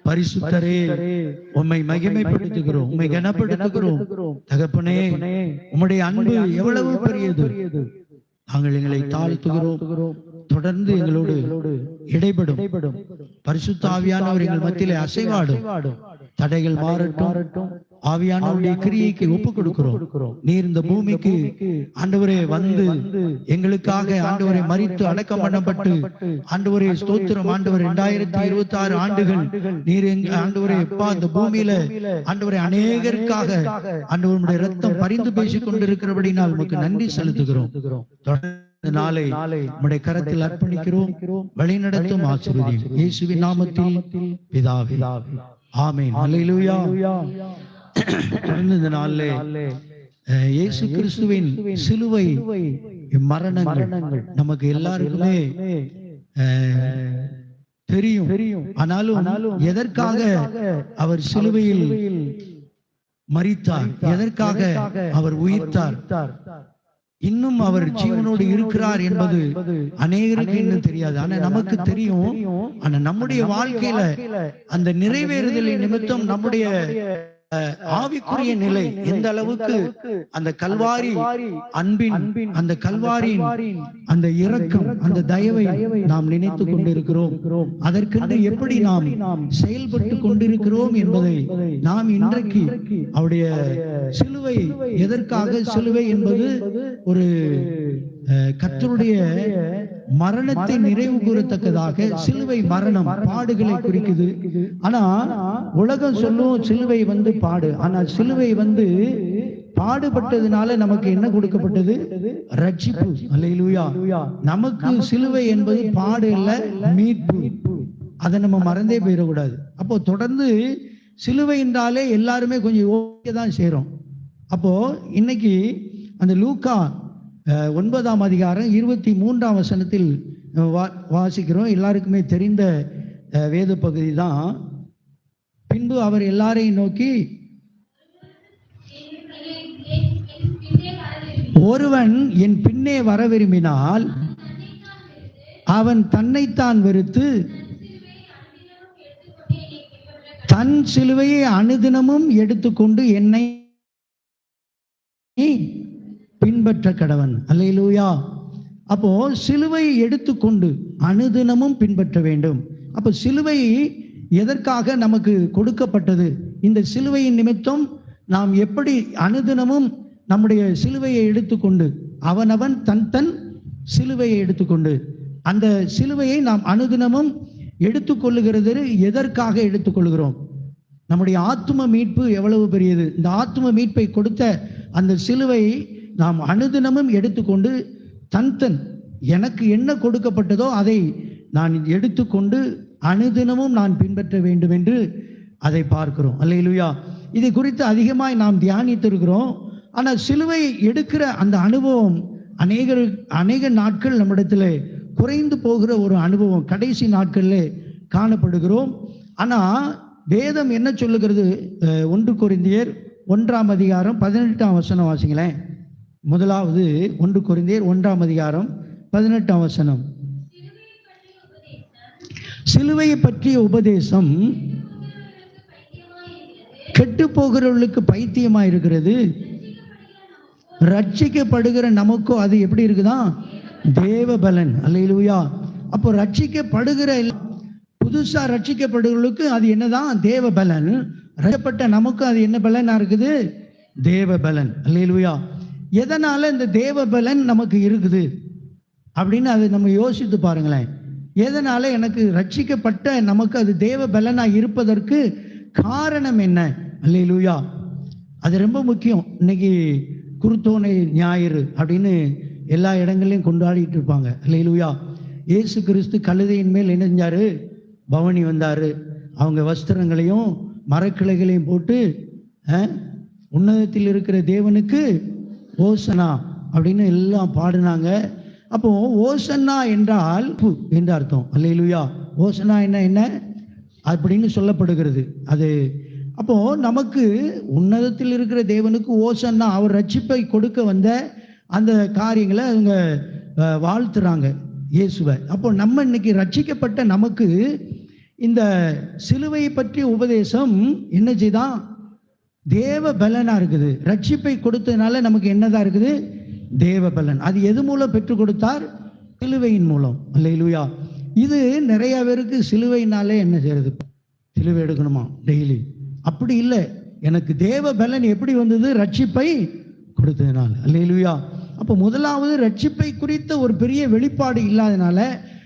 பரிசுத்தரே, உம்மை மகிமைப்படுத்துகிறோம், உம்மை கனப்படுத்துகிறோம். தகப்பனே, உம்முடைய அன்பு எவ்வளவு பெரியது. நாங்கள் எங்களை தாழ்த்துகிறோம். தொடர்ந்து எங்களோடு இடைபடும். பரிசுத்த ஆவியானவர் எங்கள் மத்தியிலே அசைவாடும். தடைகள் மாறட்டும். ஆவியானவருடைய கிரியைக்கு ஒப்பு கொடுக்கிறோம். நீர் இந்த பூமிக்கு ஆண்டவரே வந்து எங்களுக்காக ஆண்டவரை மரித்து அடக்கம் பண்ணப்பட்டு ஆண்டவரே ஸ்தோத்திரம். ஆண்டவர் 2026 ஆண்டுகள் நீர் ஆண்டவரே இந்த பூமியில ஆண்டவரை அநேகருக்காக ஆண்டவருடைய ரத்தம் பரிந்து பேசிக் கொண்டிருக்கிறபடினால் உமக்கு நன்றி செலுத்துகிறோம். நாளை உம்முடைய கரத்தில் அர்ப்பணிக்கிறோம். வழிநடத்தும் ஆசீர்வதியும் இயேசுவின் நாமத்தில் பிதாவே, ஆமென். அல்லேலூயா. இந்த நாளிலே இயேசு கிறிஸ்துவின் சிலுவை மரணங்கள் நமக்கு எல்லாருக்குமே தெரியும். ஆனாலும் எதற்காக அவர் சிலுவையில் மரித்தார், எதற்காக அவர் உயிர்த்தார், இன்னும் அவர் ஜீவனோடு இருக்கிறார் என்பது அநேகருக்கு இன்னும் தெரியாது. ஆனா நமக்கு தெரியும். ஆனா நம்முடைய வாழ்க்கையில அந்த நிறைவேறுதலின் நிமித்தம் நம்முடைய ஆவிக்குரிய நிலை எந்த அளவுக்கு அந்த கல்வாரி அன்பின், அந்த கல்வாரியின் அந்த இரக்கம், அந்த தயவை நாம் நினைத்து கொண்டிருக்கிறோம். அதற்கென்று எப்படி நாம் செயல்பட்டு கொண்டிருக்கிறோம் என்பதை நாம் இன்றைக்கு அவருடைய சிலுவை, எதற்காக சிலுவை என்பது ஒரு கர்த்தருடைய மரணத்தை நிறைவு கூறத்தக்கதாக சிலுவை மரணம் பாடுகளை குறிக்குது. ஆனா உலகம் சொல்லும் சிலுவை வந்து பாடு. ஆனால் சிலுவை வந்து பாடுபட்டதுனால நமக்கு என்ன கொடுக்கப்பட்டது? ரட்சிப்பு. அல்லேலூயா. நமக்கு சிலுவை என்பது பாடு இல்ல, மீட்பு. அதை நம்ம மறந்தே போயிடக்கூடாது. அப்போ தொடர்ந்து சிலுவை என்றாலே எல்லாருமே கொஞ்சம் ஓகே தான் செய்றோம். அப்போ இன்னைக்கு அந்த லூக்கா 9ஆம் அதிகாரம் 23ஆம் வசனத்தில் வாசிக்கிறோம். எல்லாருக்குமே தெரிந்த வேத பகுதி தான். பின்பு அவர் எல்லாரையும் நோக்கி, ஒருவன் என் பின்னே வர விரும்பினால் அவன் தன்னைத்தான் வெறுத்து தன் சிலுவையை அனுதினமும் எடுத்துக்கொண்டு என்னை பின்பற்ற கடவன். அல்லேலூயா. அப்போ சிலுவையை எடுத்துக்கொண்டு அனுதினமும் பின்பற்ற வேண்டும். அப்போ சிலுவை எதற்காக நமக்கு கொடுக்கப்பட்டது? இந்த சிலுவையின் நிமித்தம் நாம் எப்படி அனுதினமும் நம்முடைய சிலுவையை எடுத்துக்கொண்டு, அவனவன் தன் சிலுவையை எடுத்துக்கொண்டு, அந்த சிலுவையை நாம் அனுதினமும் எடுத்துக்கொள்ளுகிறது. எதற்காக எடுத்துக்கொள்கிறோம்? நம்முடைய ஆத்தும மீட்பு எவ்வளவு பெரியது. இந்த ஆத்தும மீட்பை கொடுத்த அந்த சிலுவையை நாம் அனுதினமும் எடுத்துக்கொண்டு தன் எனக்கு என்ன கொடுக்கப்பட்டதோ அதை நான் எடுத்துக்கொண்டு அனுதினமும் நான் பின்பற்ற வேண்டும் என்று அதை பார்க்கிறோம். அல்லேலூயா. இதை குறித்து அதிகமாய் நாம் தியானித்திருக்கிறோம். ஆனால் சிலுவை எடுக்கிற அந்த அனுபவம் அநேக நாட்கள் நம்மிடத்தில் குறைந்து போகிற ஒரு அனுபவம் கடைசி நாட்களில் காணப்படுகிறோம். ஆனால் வேதம் என்ன சொல்லுகிறது? 1 கொரிந்தியர் 1ஆம் அதிகாரம் 18ஆம் வசனம் வாசிங்களேன். முதலாவது 1 கொரிந்தியர் 1ஆம் அதிகாரம் 18ஆம் வசனம். சிலுவையை பற்றிய உபதேசம் கெட்டு போகிறவர்களுக்கு பைத்தியமா இருக்கிறது, ரட்சிக்கப்படுகிற நமக்கோ அது எப்படி இருக்குதான்? தேவ பலன். அல்லேலூயா. அப்போ ரட்சிக்கப்படுகிற புதுசா ரட்சிக்கப்படுகிறவர்களுக்கு அது என்னதான்? தேவ பலன். ரட்சிக்கப்பட்ட நமக்கு அது என்ன பலனா இருக்குது? தேவ பலன். அல்லேலூயா. எதனால இந்த தேவ பலன் நமக்கு இருக்குது அப்படின்னு அது நம்ம யோசித்து பாருங்களேன். எதனால எனக்கு ரட்சிக்கப்பட்ட நமக்கு அது தேவ பலனா இருப்பதற்கு காரணம் என்ன? அல்லேலூயா. அது ரொம்ப முக்கியம். இன்னைக்கு குருத்தோனை ஞாயிறு அப்படின்னு எல்லா இடங்களையும் கொண்டாடிட்டு இருப்பாங்க. அல்லேலூயா. இயேசு கிறிஸ்து கழுதையின் மேல் என்ன செஞ்சாரு? பவனி வந்தாரு. அவங்க வஸ்திரங்களையும் மரக்கிளைகளையும் போட்டு உன்னதத்தில் இருக்கிற தேவனுக்கு ஓசனா அப்படின்னு எல்லாம் பாடினாங்க. அப்போ ஓசன்னா என்றால் என்று அர்த்தம். அல்லேலூயா. ஓசனா என்ன அப்படின்னு சொல்லப்படுகிறது. அது அப்போ நமக்கு உன்னதத்தில் இருக்கிற தேவனுக்கு ஓசன்னா அவர் ரட்சிப்பை கொடுக்க வந்த அந்த காரியங்களை அவங்க வாழ்த்துறாங்க இயேசுவை. அப்போ நம்ம இன்னைக்கு ரட்சிக்கப்பட்ட நமக்கு இந்த சிலுவையை பற்றிய உபதேசம் என்ன செய்தான்? தேவ பலனா இருக்குது. ரட்சிப்பை கொடுத்ததுனால நமக்கு என்னதான் இருக்குது? தேவ பலன். அது எது மூலம் பெற்றுக் கொடுத்தார்? சிலுவையின் மூலம். அல்லேலூயா. இது நிறைய பேருக்கு சிலுவையினாலே என்ன செய்யறது? சிலுவை எடுக்கணுமா டெய்லி? அப்படி இல்லை. எனக்கு தேவ பலன் எப்படி வந்தது? ரட்சிப்பை கொடுத்ததுனால. அல்லேலூயா. அப்போ முதலாவது ரட்சிப்பை குறித்த ஒரு பெரிய வெளிப்பாடு இல்லாதனால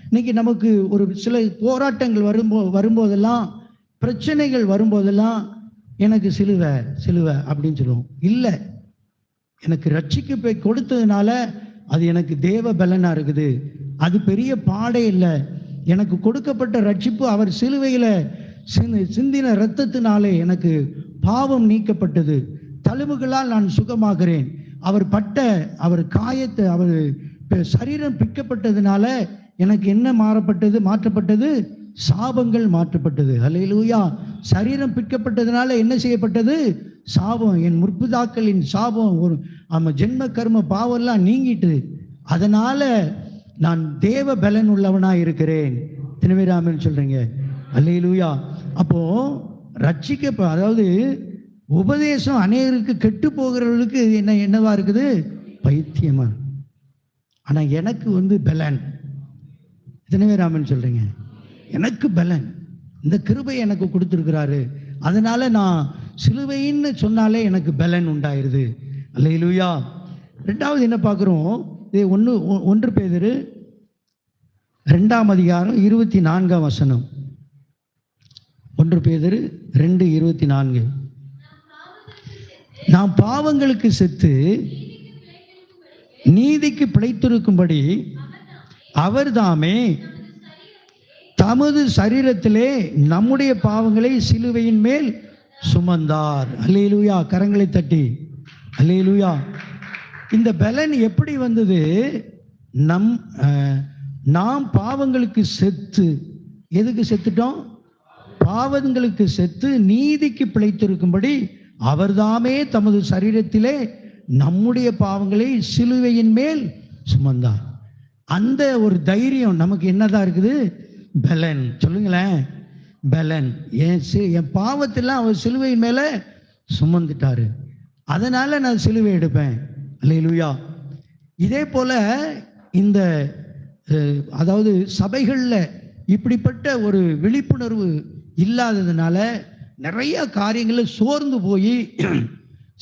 இன்னைக்கு நமக்கு ஒரு சில போராட்டங்கள் வரும்போதெல்லாம், பிரச்சனைகள் வரும்போதெல்லாம் எனக்கு சிலுவை சிலுவை அப்படின்னு சொல்லுவோம். இல்லை, எனக்கு ரட்சிப்பை கொடுத்ததுனால அது எனக்கு தேவ பலனா இருக்குது. அது பெரிய பாடே இல்லை. எனக்கு கொடுக்கப்பட்ட ரட்சிப்பு அவர் சிலுவையில் சிந்தின இரத்தத்தினாலே எனக்கு பாவம் நீக்கப்பட்டது. தழும்புகளால் நான் சுகமாகிறேன். அவர் காயத்தை அவர் சரீரம் பிக்கப்பட்டதுனால எனக்கு என்ன மாற்றப்பட்டது? சாபங்கள் மாற்றப்பட்டது. அல்லேலூயா. சரீரம் பிக்கப்பட்டதுனால என்ன செய்யப்பட்டது? சாபம், என் முற்பிதாக்களின் சாபம், ஒரு ஜென்ம கர்ம பாவெல்லாம் நீங்கிட்டு, அதனால நான் தேவ பலன் உள்ளவனா இருக்கிறேன். தினவேராமன் சொல்றீங்க. அல்லேலூயா. அப்போ அதாவது உபதேசம் அநேகருக்கு கெட்டு போகிறவர்களுக்கு என்னவா இருக்குது? பைத்தியமா. ஆனா எனக்கு பலன். தினவேராமன் சொல்றீங்க. எனக்கு பலன், இந்த கிருபை எனக்கு கொடுத்துருக்கிறாரு. அதனால நான் சிலுவைன்னு சொன்னாலே எனக்கு பலன் உண்டாயிருது. அல்லேலூயா. ரெண்டாவது என்ன பார்க்குறோம்? இது 1 பேதுரு 2ஆம் அதிகாரம் 24ஆம் வசனம். 1 பேதுரு 2:24. நாம் பாவங்களுக்கு செத்து நீதிக்கு பிழைத்திருக்கும்படி அவர் தாமே தமது சரீரத்திலே நம்முடைய பாவங்களை சிலுவையின் மேல் சுமந்தார். அல்லேலூயா. கரங்களை தட்டி அல்லேலூயா. இந்த பலன் எப்படி வந்தது? நாம் பாவங்களுக்கு செத்து, எதுக்கு செத்துட்டோம்? பாவங்களுக்கு செத்து நீதிக்கு பிழைத்திருக்கும்படி அவர்தாமே தமது சரீரத்திலே நம்முடைய பாவங்களை சிலுவையின் மேல் சுமந்தார். அந்த ஒரு தைரியம் நமக்கு என்னதான் இருக்குது? பலன். சொல்லுங்களேன். பலன். என் பாவத்தெல்லாம் அவர் சிலுவையின் மேல சுமந்துட்டாரு. அதனால நான் சிலுவை எடுப்பேன். அல்லேலூயா. இதே போல இந்த அதாவது சபைகளில் இப்படிப்பட்ட ஒரு விழிப்புணர்வு இல்லாததுனால நிறைய காரியங்களில் சோர்ந்து போய்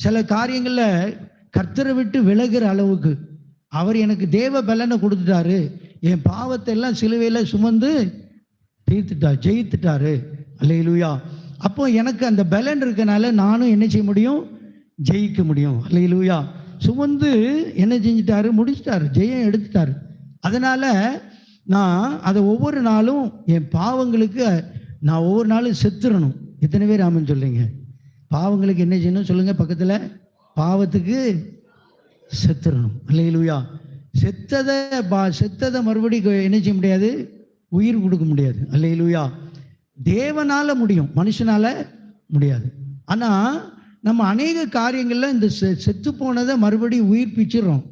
சில காரியங்களில் கர்த்தரை விட்டு விலகிற அளவுக்கு அவர் எனக்கு தேவ பலனை கொடுத்துட்டாரு, என் பாவத்தை எல்லாம் சிலுவையில் சுமந்து தீர்த்துட்டார், ஜெயித்துட்டாரு. அல்லேலூயா. அப்போ எனக்கு அந்த பலன் இருக்கனால நானும் என்ன செய்ய முடியும்? ஜெயிக்க முடியும். அல்லேலூயா. சுமந்து என்ன செஞ்சிட்டாரு? முடிச்சிட்டாரு, ஜெயம் எடுத்துட்டாரு. அதனால நான் அதை ஒவ்வொரு நாளும் என் பாவங்களுக்கு நான் ஒவ்வொரு நாளும் செத்துறணும். எத்தனை பேர் ஆமன் சொல்லுங்க? பாவங்களுக்கு என்ன செய்யணும் சொல்லுங்க பக்கத்தில்? பாவத்துக்கு செத்துறணும். அல்லேலூயா. செத்ததை மறுபடி என்ன செய்ய முடியாது? உயிர் கொடுக்க முடியாது. அல்லேலூயா. தேவனால முடியும், மனுஷனால முடியாது. ஆனா நம்ம அநேக காரியங்கள்ல இந்த செத்து போனதை மறுபடியும் உயிர்ப்பிச்சிடறோம்.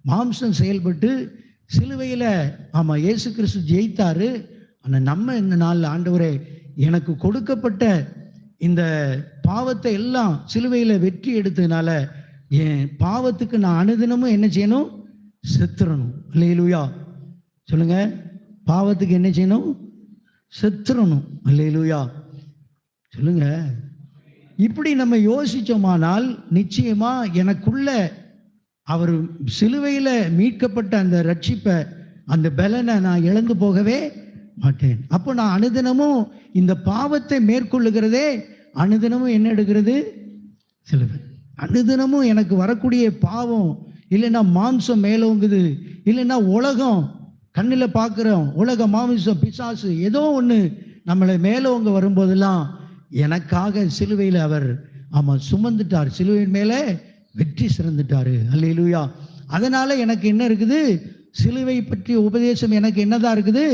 மாம்சம் செயல்பட்டு சிலுவையில் இயேசு கிறிஸ்து ஜெயித்தாரு. ஆனால் நம்ம இந்த நாளில் ஆண்டவரே எனக்கு கொடுக்கப்பட்ட இந்த பாவத்தை எல்லாம் சிலுவையில் வெற்றி எடுத்ததுனால என் பாவத்துக்கு நான் அனுதினமும் என்ன செய்யணும்? செத்துறணும். அல்லேலூயா சொல்லுங்க. பாவத்துக்கு என்ன செய்யணும்? செத்துறணும். அல்லேலூயா சொல்லுங்க. இப்படி நம்ம யோசிச்சோமானால் நிச்சயமா எனக்குள்ள அவர் சிலுவையில் மீட்கப்பட்ட அந்த ரட்சிப்பை, அந்த பலனை நான் இழந்து போகவே மாட்டேன். அப்போ நான் அனுதினமும் இந்த பாவத்தை மேற்கொள்ளுகிறதே அனுதினமும் என்ன எடுக்கிறது? சிலுவை. அனுதினமும் எனக்கு வரக்கூடிய பாவம், இல்லைன்னா மாம்சம் மேலோங்குது, இல்லைன்னா உலகம் கண்ணில் பார்க்குறோம், உலக மாமிசம் பிசாசு ஏதோ ஒன்று நம்மளை மேலோங்க வரும்போதெல்லாம் எனக்காக சிலுவையில் அவர் சுமந்துட்டார். சிலுவையின் மேலே வெற்றி சிறந்துட்டாரு. அல்லேலூயா. அதனால எனக்கு என்ன இருக்குது? சிலுவை பற்றிய உபதேசம் எனக்கு என்னதான் இருக்குது?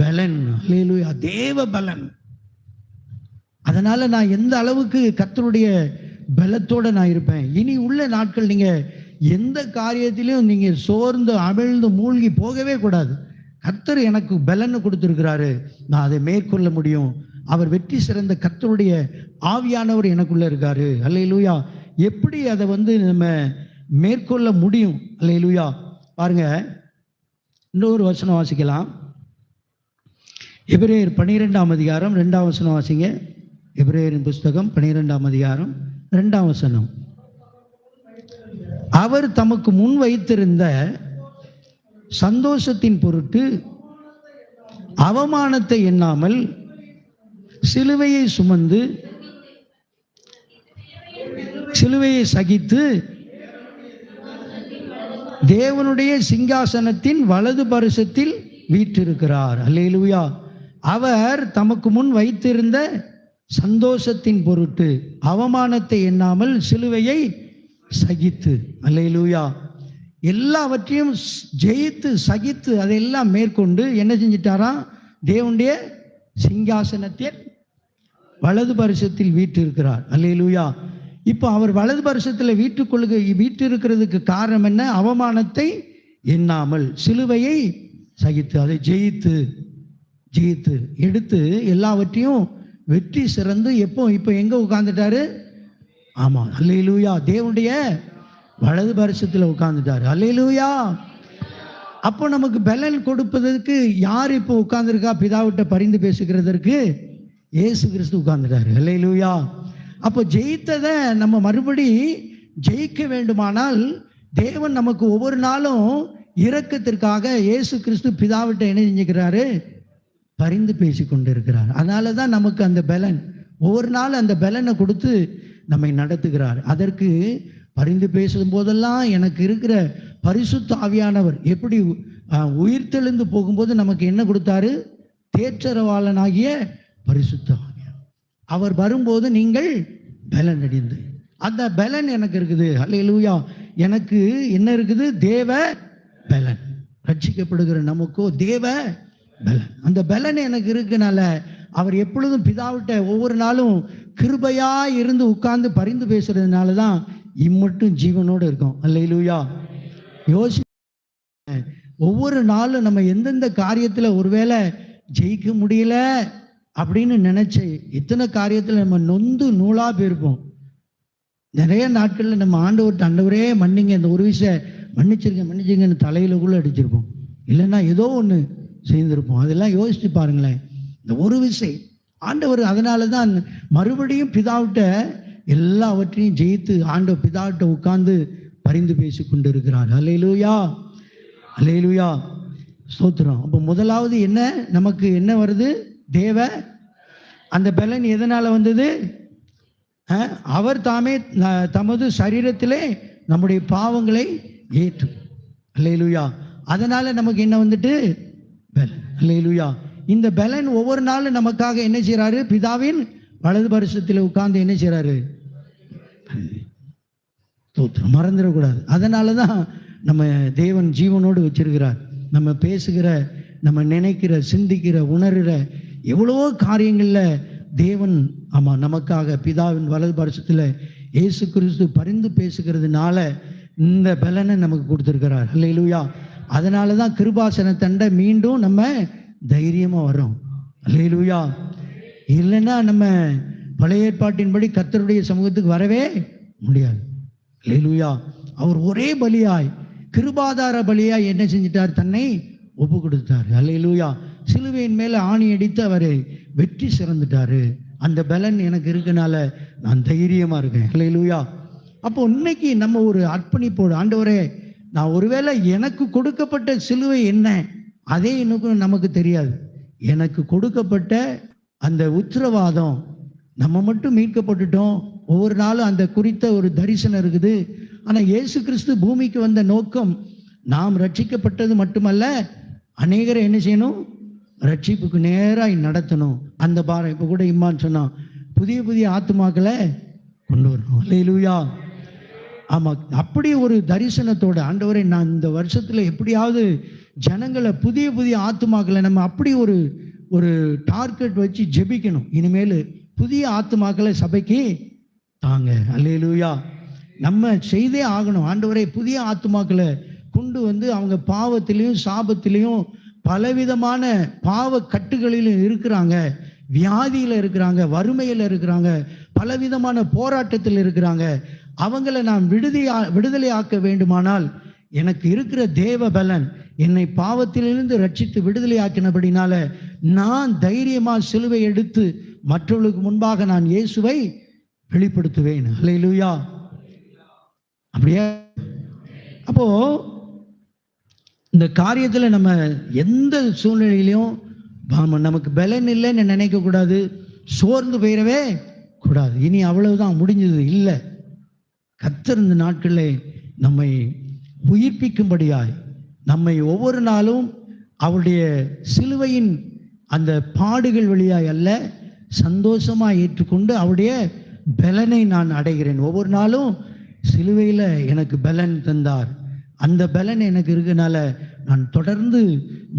பலன். அல்லேலூயா, தேவ பலன். அதனால நான் எந்த அளவுக்கு கர்த்தருடைய பலத்தோட நான் இருப்பேன். இனி உள்ள நாட்கள் நீங்க எந்த காரியத்திலையும் நீங்க சோர்ந்து அமிழ்ந்து மூழ்கி போகவே கூடாது. கர்த்தர் எனக்கு பலன் கொடுத்திருக்கிறாரு, நான் அதை மேற்கொள்ள முடியும். அவர் வெற்றி சிறந்த கர்த்தருடைய ஆவியானவர் எனக்குள்ள இருக்காரு. அல்லேலூயா. எப்படி அதை நம்ம மேற்கொள்ள முடியும்? அல்லேலூயா. பாருங்க, இன்னொரு வசனம் வாசிக்கலாம். எபிரேயர் 12ஆம் அதிகாரம் 2ஆம் வசனம் வாசிங்க. எபிரேயரின் புஸ்தகம் 12ஆம் அதிகாரம் 2ஆம் வசனம். அவர் தமக்கு முன் வைத்திருந்த சந்தோஷத்தின் பொருட்டு அவமானத்தை எண்ணாமல் சிலுவையை சுமந்து சிலுவையை சகித்து தேவனுடைய சிங்காசனத்தின் வலது பரிசத்தில் வீற்றிருக்கிறார். அல்லேலூயா. அவர் தமக்கு முன் வைத்திருந்த சந்தோஷத்தின் பொருட்டு அவமானத்தை எண்ணாமல் சிலுவையை சகித்து, அல்லேலூயா, எல்லாவற்றையும் ஜெயித்து சகித்து அதையெல்லாம் மேற்கொண்டு என்ன செஞ்சிட்டாராம்? தேவனுடைய சிங்காசனத்தில் வலது பரிசத்தில் வீற்றிருக்கிறார். அல்லேலூயா. இப்போ அவர் வலது பரிசத்தில் வீற்றிருக்கிறதுக்கு காரணம் என்ன? அவமானத்தை எண்ணாமல் சிலுவையை சகித்து அதை ஜெயித்து எடுத்து எல்லாவற்றையும் வெற்றி சிறந்து இப்போ எங்க உட்கார்ந்துட்டாரு? ஆமா, அல்லேலூயா, தேவனுடைய வலது பரிசத்தில் உட்கார்ந்துட்டாரு. அல்லேலூயா. அப்போ நமக்கு பலன் கொடுப்பதற்கு யார் இப்போ உட்கார்ந்துருக்கா? பிதாவிட்ட பரிந்து பேசுகிறதற்கு இயேசு கிறிஸ்து உட்கார்ந்துட்டாரு. அல்லேலூயா. அப்போ ஜெயித்ததை நம்ம மறுபடி ஜெயிக்க வேண்டுமானால் தேவன் நமக்கு ஒவ்வொரு நாளும் இரக்கத்திற்காக இயேசு கிறிஸ்து பிதாவிட்ட என்ன செஞ்சுக்கிறாரு? பரிந்து பேசி கொண்டு இருக்கிறார். அதனால தான் நமக்கு அந்த பலன், ஒவ்வொரு நாள் அந்த பலனை கொடுத்து நம்மை நடத்துகிறார். அதற்கு பரிந்து பேசும் போதெல்லாம் எனக்கு இருக்கிற பரிசுத்த ஆவியானவர் எப்படி உயிர்த்தெழுந்து போகும்போது நமக்கு என்ன கொடுத்தாரு? தேற்றரவாளனாகிய பரிசுத்த ஆவியானவர். அவர் வரும்போது நீங்கள் பலன் அடைந்து, அந்த பலன் எனக்கு இருக்குது. அல்லேலூயா. எனக்கு என்ன இருக்குது? தேவ பலன். ரட்சிக்கப்படுகிற நமக்கோ தேவ பலன். அந்த பலன் எனக்கு இருக்குனால அவர் எப்பொழுதும் பிதாவிட்ட ஒவ்வொரு நாளும் கிருபையா இருந்து உட்கார்ந்து பரிந்து பேசுறதுனால தான் இம்மட்டும் ஜீவனோடு இருக்கும். அல்லேலூயா. யோசி, ஒவ்வொரு நாளும் நம்ம எந்தெந்த காரியத்தில் ஒருவேளை ஜெயிக்க முடியல அப்படின்னு நினைச்சு இத்தனை காரியத்தில் நம்ம நொந்து நூலா போயிருப்போம். நிறைய நாட்களில் நம்ம ஆண்டவரே மன்னிங்க, இந்த ஒரு விஷயம் மன்னிச்சிருங்கன்னு தலையில கூட அடிச்சிருப்போம், இல்லைன்னா ஏதோ ஒன்று செய்திருப்போம். அதெல்லாம் யோசிச்சு பாருங்களேன். இந்த ஒரு விஷயம் ஆண்டவர் அதனால தான் மறுபடியும் பிதாவிட்ட எல்லாவற்றையும் ஜெயித்து ஆண்டவர் பிதாவிட்ட உட்கார்ந்து பரிந்து பேசி கொண்டு இருக்கிறார். அல்லேலூயா, அல்லேலூயா, ஸ்தோத்திரம். அப்போ முதலாவது என்ன நமக்கு என்ன வருது? தேவ அந்த பலன் எதனால வந்தது? அவர் தாமே தமது சரீரத்திலே நம்முடைய பாவங்களை ஏற்று. அல்லேலூயா. அதனால நமக்கு என்ன வந்துட்டு? பலன். அல்லேலூயா. இந்த பலன் ஒவ்வொரு நாளும் நமக்காக என்ன செய்யறாரு? பிதாவின் வலது பரிசத்தில் உட்கார்ந்து என்ன செய்யறாரு? மறந்துடக்கூடாது. அதனால தான் நம்ம தேவன் ஜீவனோடு வச்சிருக்கிறார். நம்ம பேசுகிற, நம்ம நினைக்கிற, சிந்திக்கிற, உணர்கிற எவ்வளவோ காரியங்களில் தேவன் நமக்காக பிதாவின் வலது பார்சத்தில் இயேசு கிறிஸ்து பரிந்து பேசுகிறதுனால இந்த பலனை நமக்கு கொடுத்துருக்கிறார். அல்லேலூயா. அதனால தான் கிருபாசனத்தண்டை மீண்டும் நம்ம தைரியமாக வர்றோம். அல்லேலூயா. இல்லைன்னா நம்ம பழைய ஏற்பாட்டின்படி கர்த்தருடைய சமூகத்துக்கு வரவே முடியாது. அல்லேலூயா. அவர் ஒரே பலியாய், கிருபாதார பலியாய் என்ன செஞ்சிட்டார்? தன்னை ஒப்பு கொடுத்தார். அல்லேலூயா. சிலுவையின் மேலே ஆணி அடித்து அவரை வெற்றி சிறந்துட்டாரு. அந்த பலன் எனக்கு இருக்கனால நான் தைரியமாக இருக்கேன். அல்லேலூயா. அப்போ இன்னைக்கு நம்ம ஒரு அர்ப்பணிப்போடு, ஆண்டவரே, நான் ஒருவேளை எனக்கு கொடுக்கப்பட்ட சிலுவை என்ன அதே இன்னும் நமக்கு தெரியாது. எனக்கு கொடுக்கப்பட்ட அந்த உத்தரவாதம், நம்ம மட்டும் மீட்கப்பட்டுட்டோம், ஒவ்வொரு நாளும் அந்த குறித்த ஒரு தரிசனம் இருக்குது. ஆனால் இயேசு கிறிஸ்து பூமிக்கு வந்த நோக்கம் நாம் ரட்சிக்கப்பட்டது மட்டுமல்ல, அநேகரை என்ன செய்யணும்? ரட்சிப்புக்கு நேராக நடத்தணும். அந்த பாரம் இப்போ கூட இம்மான் சொன்னான், புதிய புதிய ஆத்துமாக்களை கொண்டு வரணும். அல்லேலூயா. ஆமாம், அப்படி ஒரு தரிசனத்தோட ஆண்டவரை நான் இந்த வருஷத்தில் எப்படியாவது ஜனங்களை புதிய புதிய ஆத்துமாக்களை நம்ம அப்படி ஒரு டார்கெட் வச்சு ஜெபிக்கணும். இனிமேல் புதிய ஆத்துமாக்களை சபைக்கு தாங்க. அல்லேலூயா. நம்ம செய்தே ஆகணும். ஆண்டவரை புதிய ஆத்துமாக்களை கொண்டு வந்து அவங்க பாவத்திலையும் சாபத்திலையும் பலவிதமான பாவ கட்டுகளிலும் இருக்கிறாங்க, வியாதியில் இருக்கிறாங்க, வறுமையில் இருக்கிறாங்க, பலவிதமான போராட்டத்தில் இருக்கிறாங்க. அவங்களை நான் விடுதலை ஆக்க வேண்டுமானால் எனக்கு இருக்கிற தேவ பலன் என்னை பாவத்திலிருந்து ரட்சித்து விடுதலை ஆக்கினபடினால நான் தைரியமாக சிலுவை எடுத்து மற்றவர்களுக்கு முன்பாக நான் இயேசுவை வெளிப்படுத்துவேன். அல்லேலூயா. அப்படியே அப்போ இந்த காரியத்தில் நம்ம எந்த சூழ்நிலையிலையும் நமக்கு பலன் இல்லைன்னு நினைக்கக்கூடாது, சோர்ந்து போயிடவே கூடாது. இனி அவ்வளவுதான் முடிஞ்சது இல்லை. கர்த்தர் இந்த நாட்களில் நம்மை உயிர்ப்பிக்கும்படியாய் நம்மை ஒவ்வொரு நாளும் அவருடைய சிலுவையின் அந்த பாடுகள் வழியாய் அல்ல, சந்தோஷமாக ஏற்றுக்கொண்டு அவருடைய பலனை நான் அடைகிறேன். ஒவ்வொரு நாளும் சிலுவையில் எனக்கு பலன் தந்தார், அந்த பலன் எனக்கு இருக்கனால நான் தொடர்ந்து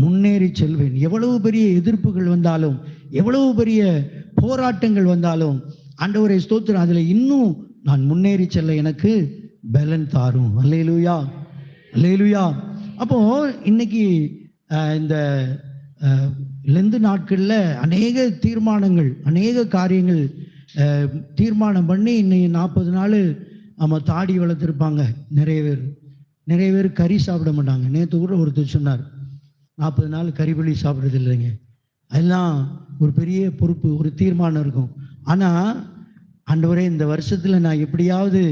முன்னேறி செல்வேன். எவ்வளவு பெரிய எதிர்ப்புகள் வந்தாலும், எவ்வளவு பெரிய போராட்டங்கள் வந்தாலும், ஆண்டவரை ஸ்தோத்திரம், அதில் இன்னும் நான் முன்னேறி செல்ல எனக்கு பலன் தாரும். அல்லேலூயா. அல்லேலூயா. அப்போ இன்னைக்கு இந்த லெந்து நாட்களில் அநேக தீர்மானங்கள், அநேக காரியங்கள் தீர்மானம் பண்ணி இன்னைக்கு 40 நாள் தாடி வளர்த்துருப்பாங்க. நிறைய பேர் கறி சாப்பிட மாட்டாங்க. நேற்று கூட ஒருத்தர் சொன்னார், 40 நாள் கறிபலி சாப்பிட்றது இல்லைங்க. அதெல்லாம் ஒரு பெரிய பொறுப்பு, ஒரு தீர்மானம் இருக்கும். ஆனால் ஆண்டவரே, இந்த வருஷத்தில் நான் எப்படியாவது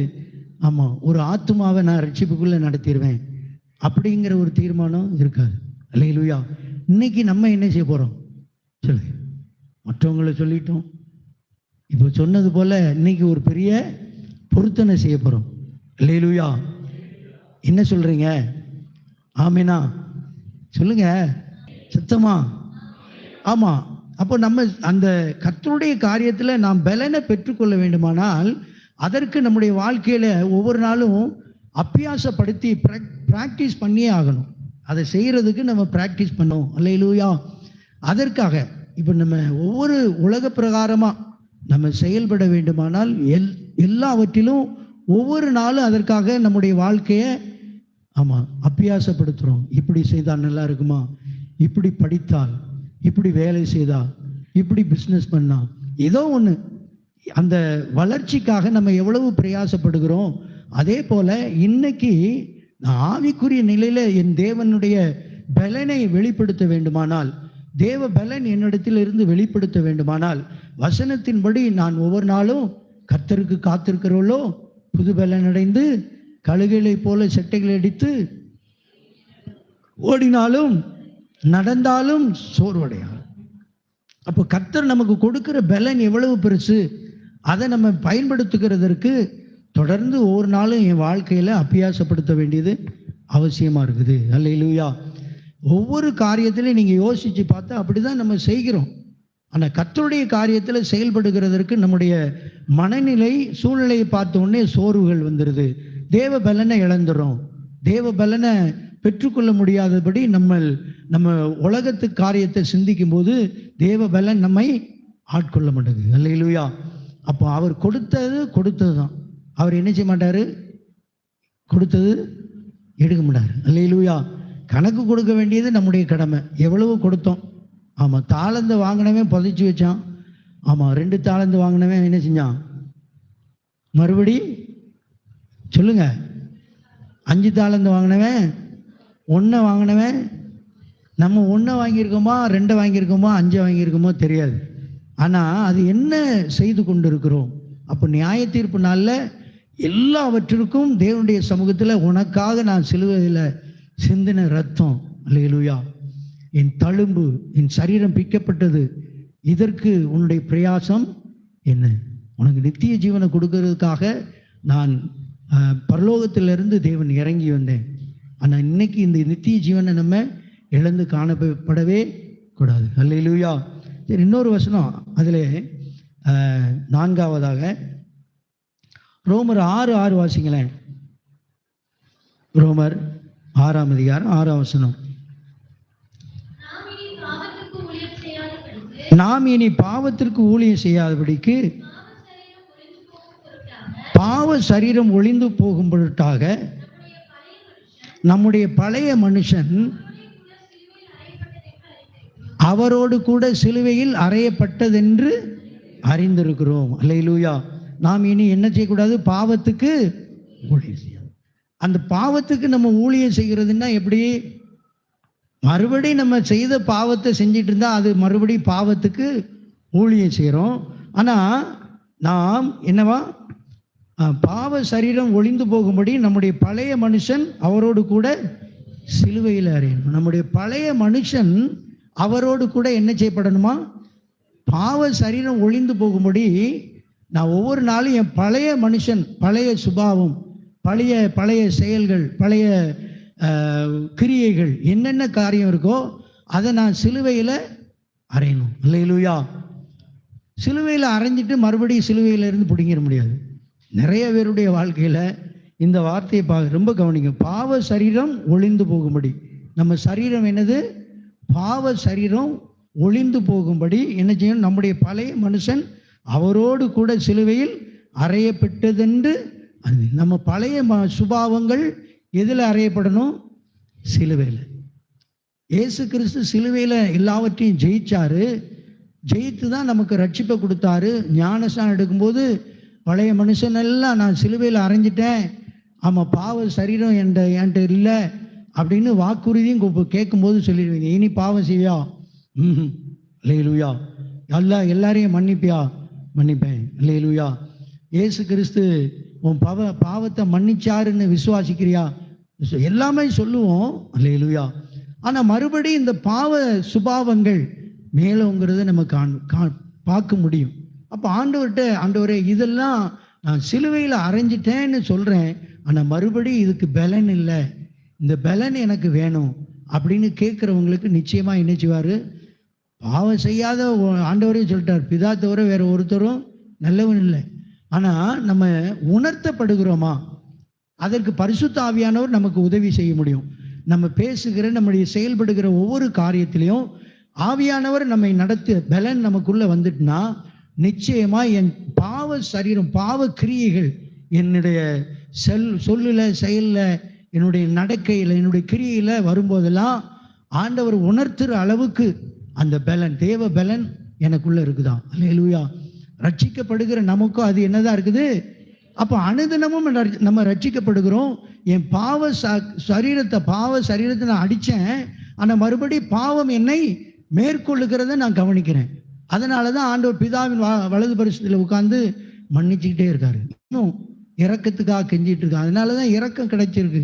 ஒரு ஆத்துமாவை நான் ரட்சிப்புக்குள்ளே நடத்திடுவேன் அப்படிங்கிற ஒரு தீர்மானம் இருக்காது. அல்லேலூயா. இன்னைக்கு நம்ம என்ன செய்ய போகிறோம் சொல்லு? மற்றவங்களை சொல்லிட்டோம், இப்போ சொன்னது போல் இன்னைக்கு ஒரு பெரிய பொருத்தனை செய்ய போகிறோம். அல்லேலூயா. என்ன சொல்கிறீங்க? ஆமேனா சொல்லுங்க சத்தமா. ஆமாம். அப்போ நம்ம அந்த கர்த்தருடைய காரியத்தில் நாம் பலனை பெற்றுக்கொள்ள வேண்டுமானால் அதற்கு நம்முடைய வாழ்க்கையில் ஒவ்வொரு நாளும் அபியாசப்படுத்தி ப்ராக்டிஸ் பண்ணியே ஆகணும். அதை செய்கிறதுக்கு நம்ம ப்ராக்டிஸ் பண்ணோம். அல்லேலூயா. அதற்காக இப்போ நம்ம ஒவ்வொரு உலக பிரகாரமாக நம்ம செயல்பட வேண்டுமானால் எல்லாவற்றிலும் ஒவ்வொரு நாளும் அதற்காக நம்முடைய வாழ்க்கையை அபியாசப்படுத்துகிறோம். இப்படி செய்தால் நல்லா இருக்குமா, இப்படி படித்தால், இப்படி வேலை செய்தா, இப்படி பிஸ்னஸ் பண்ணா, ஏதோ ஒன்று அந்த வளர்ச்சிக்காக நம்ம எவ்வளவு பிரயாசப்படுகிறோம். அதே போல இன்னைக்கு நான் ஆவிக்குரிய நிலையில என் தேவனுடைய பலனை வெளிப்படுத்த வேண்டுமானால், தேவ பலன் என்னிடத்தில் இருந்து வெளிப்படுத்த வேண்டுமானால், வசனத்தின்படி நான் ஒவ்வொரு நாளும் கர்த்தருக்கு காத்திருக்கிறவளோ புது பலன் அடைந்து கழுகுகளை போல செட்டைகளை அடித்து ஓடினாலும் நடந்தாலும் சோர்வடையாது. அப்போ கர்த்தர் நமக்கு கொடுக்கிற பலன் எவ்வளவு பெருசு, அதை நம்ம பயன்படுத்துகிறதற்கு தொடர்ந்து ஒவ்வொரு நாளும் என் வாழ்க்கையில் அபியாசப்படுத்த வேண்டியது அவசியமாக இருக்குது. அல்லேலூயா. ஒவ்வொரு காரியத்திலையும் நீங்கள் யோசித்து பார்த்தா அப்படி தான் நம்ம செய்கிறோம். ஆனால் கர்த்தருடைய காரியத்தில் செயல்படுகிறதற்கு நம்முடைய மனநிலை சூழ்நிலையை பார்த்த உடனே சோர்வுகள் வந்துடுது, தேவ பலனை இழந்துடும். தேவ பலனை பெற்றுக்கொள்ள முடியாதபடி நம்ம உலகத்து காரியத்தை சிந்திக்கும் போது தேவ பலன் நம்மை ஆட்கொள்ள மாட்டேங்குது. அல்லேலூயா. அப்போ அவர் கொடுத்தது தான். அவர் என்ன செய்ய மாட்டார்? கொடுத்தது எடுக்க மாட்டார். அல்லேலூயா. கணக்கு கொடுக்க வேண்டியது நம்முடைய கடமை. எவ்வளவு கொடுத்தோம்? ஆமாம், தாளந்து வாங்கினவன் புதைச்சி வச்சான். ஆமாம், 2 தாளந்து வாங்கினவன் என்ன செஞ்சான்? மறுபடி சொல்லுங்க. 5 தாளந்து வாங்கினவன், 1 வாங்கினவன். நம்ம 1 வாங்கியிருக்கோமா, 2 வாங்கியிருக்கோமா, 5 வாங்கியிருக்கோமோ தெரியாது. ஆனால் அது என்ன செய்து கொண்டு இருக்கிறோம்? அப்போ நியாய தீர்ப்பு நாளில் எல்லாவற்றிற்கும் தேவனுடைய சமூகத்தில் உனக்காக நான் சிலுவையில் சிந்தின ரத்தம், அல்லேலூயா, என் தழும்பு, என் சரீரம் பிக்கப்பட்டது, இதற்கு உன்னுடைய பிரயாசம் என்ன? உனக்கு நித்திய ஜீவனை கொடுக்கறதுக்காக நான் பரலோகத்திலிருந்து தேவன் இறங்கி வந்தேன். ஆனால் இன்னைக்கு இந்த நித்திய ஜீவனை நம்ம இழந்து காணப்படவே கூடாது. அல்லேலூயா. சரி, இன்னொரு வசனம் அதில் 4ஆவதாக ரோமர் 6:6 வாசிங்களேன். ரோமர் 6ஆம் அதிகாரம் 6ஆம் வசனம். நாம் இனி பாவத்திற்கு ஊழியம் செய்யாதபடிக்கு பாவ சரீரம் ஒளிந்து போகும் பொருட்டாக நம்முடைய பழைய மனுஷன் அவரோடு கூட சிலுவையில் அறையப்பட்டதென்று அறிந்திருக்கிறோம். அல்லேலூயா. நாம் இனி என்ன செய்யக்கூடாது? பாவத்துக்கு ஊழியம் செய்ய. அந்த பாவத்துக்கு நம்ம ஊழியம் செய்கிறதுன்னா எப்படி? மறுபடி நம்ம செய்த பாவத்தை செஞ்சிட்டு இருந்தா அது மறுபடி பாவத்துக்கு ஊழியம் செய்கிறோம். ஆனால் நாம் என்னவா? பாவ சரீரம் ஒளிந்து போகும்படி நம்முடைய பழைய மனுஷன் அவரோடு கூட சிலுவையில் அறையணும். நம்முடைய பழைய மனுஷன் அவரோடு கூட என்ன செய்யப்படணுமா? பாவ சரீரம் ஒளிந்து போகும்படி நான் ஒவ்வொரு நாளும் என் பழைய மனுஷன், பழைய சுபாவம், பழைய செயல்கள், பழைய கிரியைகள், என்னென்ன காரியம் இருக்கோ அதை நான் சிலுவையில் அறையணும். அல்லேலூயா. சிலுவையில் அரைஞ்சிட்டு மறுபடியும் சிலுவையில் இருந்து பிடிங்கிட முடியாது. நிறைய பேருடைய வாழ்க்கையில் இந்த வார்த்தையை ரொம்ப கவனிங்க. பாவ சரீரம் ஒளிந்து போகும்படி. நம்ம சரீரம் என்னது? பாவ சரீரம் ஒளிந்து போகும்படி என்ன செய்யணும்? நம்முடைய பழைய மனுஷன் அவரோடு கூட சிலுவையில் அறையப்பட்டதென்று. நம்ம பழைய சுபாவங்கள் எதில் அறையப்படணும்? சிலுவையில். இயேசு கிறிஸ்து சிலுவையில் எல்லாவற்றையும் ஜெயிச்சாரு. ஜெயித்து தான் நமக்கு ரட்சிப்பை கொடுத்தாரு. ஞானஸ்நானம் எடுக்கும்போது பழைய மனுஷனெல்லாம் நான் சிலுவையில் அரைஞ்சிட்டேன், ஆமாம், பாவ சரீரம் என்கிட்ட இல்லை அப்படின்னு வாக்குறுதியும் கேட்கும்போது சொல்லிடுவீங்க. இனி பாவம் செய்வியா? அல்லேலூயா. எல்லாரையும் மன்னிப்பியா? மன்னிப்பேன். அல்லேலூயா. இயேசு கிறிஸ்து உன் பாவத்தை மன்னிச்சாருன்னு விசுவாசிக்கிறியா? எல்லாமே சொல்லுவோம். அல்லேலூயா. ஆனால் மறுபடியும் இந்த பாவ சுபாவங்கள் மேலோங்கிறத நம்ம பார்க்க முடியும். அப்போ ஆண்டவரே இதெல்லாம் நான் சிலுவையில் அரைஞ்சிட்டேன்னு சொல்கிறேன், ஆனால் மறுபடியும் இதுக்கு பலன் இல்லை, இந்த பலன் எனக்கு வேணும் அப்படின்னு கேட்குறவங்களுக்கு நிச்சயமாக என்ன செய்வார்? பாவம் செய்யாத ஆண்டவரே சொல்லிட்டார், பிதா தவிர வேற ஒருத்தரும் நல்லவன் இல்லை. ஆனால் நம்ம உணர்த்தப்படுகிறோமா? அதற்கு பரிசுத்த ஆவியானவர் நமக்கு உதவி செய்ய முடியும். நம்ம பேசுகிற, நம்முடைய செயல்படுகிற ஒவ்வொரு காரியத்திலையும் ஆவியானவர் நம்மை நடத்த பலன் நமக்குள்ளே வந்துட்டுனா நிச்சயமா என் பாவ சரீரம், பாவ கிரியைகள் என்னுடைய சொல்லில், செயலில், என்னுடைய நடக்கையில், என்னுடைய கிரியையில் வரும்போதெல்லாம் ஆண்டவர் உணர்த்துற அளவுக்கு அந்த பலன், தேவ பலன் எனக்குள்ள இருக்குதான். அல்லேலூயா. ரட்சிக்கப்படுகிற நமக்கும் அது என்னதான் இருக்குது? அப்போ அனுதினமும் நம்ம ரட்சிக்கப்படுகிறோம். என் பாவ சரீரத்தை நான் அடித்தேன், ஆனால் மறுபடி பாவம் என்னை மேற்கொள்ளுகிறத நான் கவனிக்கிறேன். அதனால தான் ஆண்டவர் பிதாவின் வலது பரிசுத்தில் உட்கார்ந்து மன்னிச்சுக்கிட்டே இருக்காரு. இன்னும் இரக்கத்துக்காக கெஞ்சிட்டு இருக்காரு. அதனால தான் இரக்கம் கிடைச்சிருக்கு.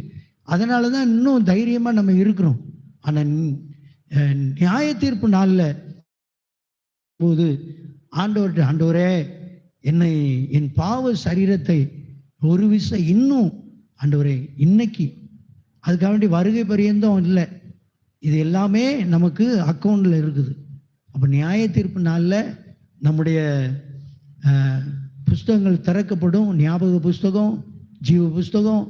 அதனால தான் இன்னும் தைரியமாக நம்ம இருக்கிறோம். ஆனால் நியாய தீர்ப்பு நாளில் போது ஆண்டவரே என்னை, என் பாவ சரீரத்தை ஒரு விஷயம் இன்னும் ஆண்டவரே இன்னைக்கு, அதுக்காக வேண்டி வருகை பரியந்தம் இல்லை, இது எல்லாமே நமக்கு அக்கௌண்ட்டில் இருக்குது. அப்போ நியாய தீர்ப்பு நாளில் நம்முடைய புஸ்தகங்கள் திறக்கப்படும். ஞாபக புஸ்தகம், ஜீவ புஸ்தகம்,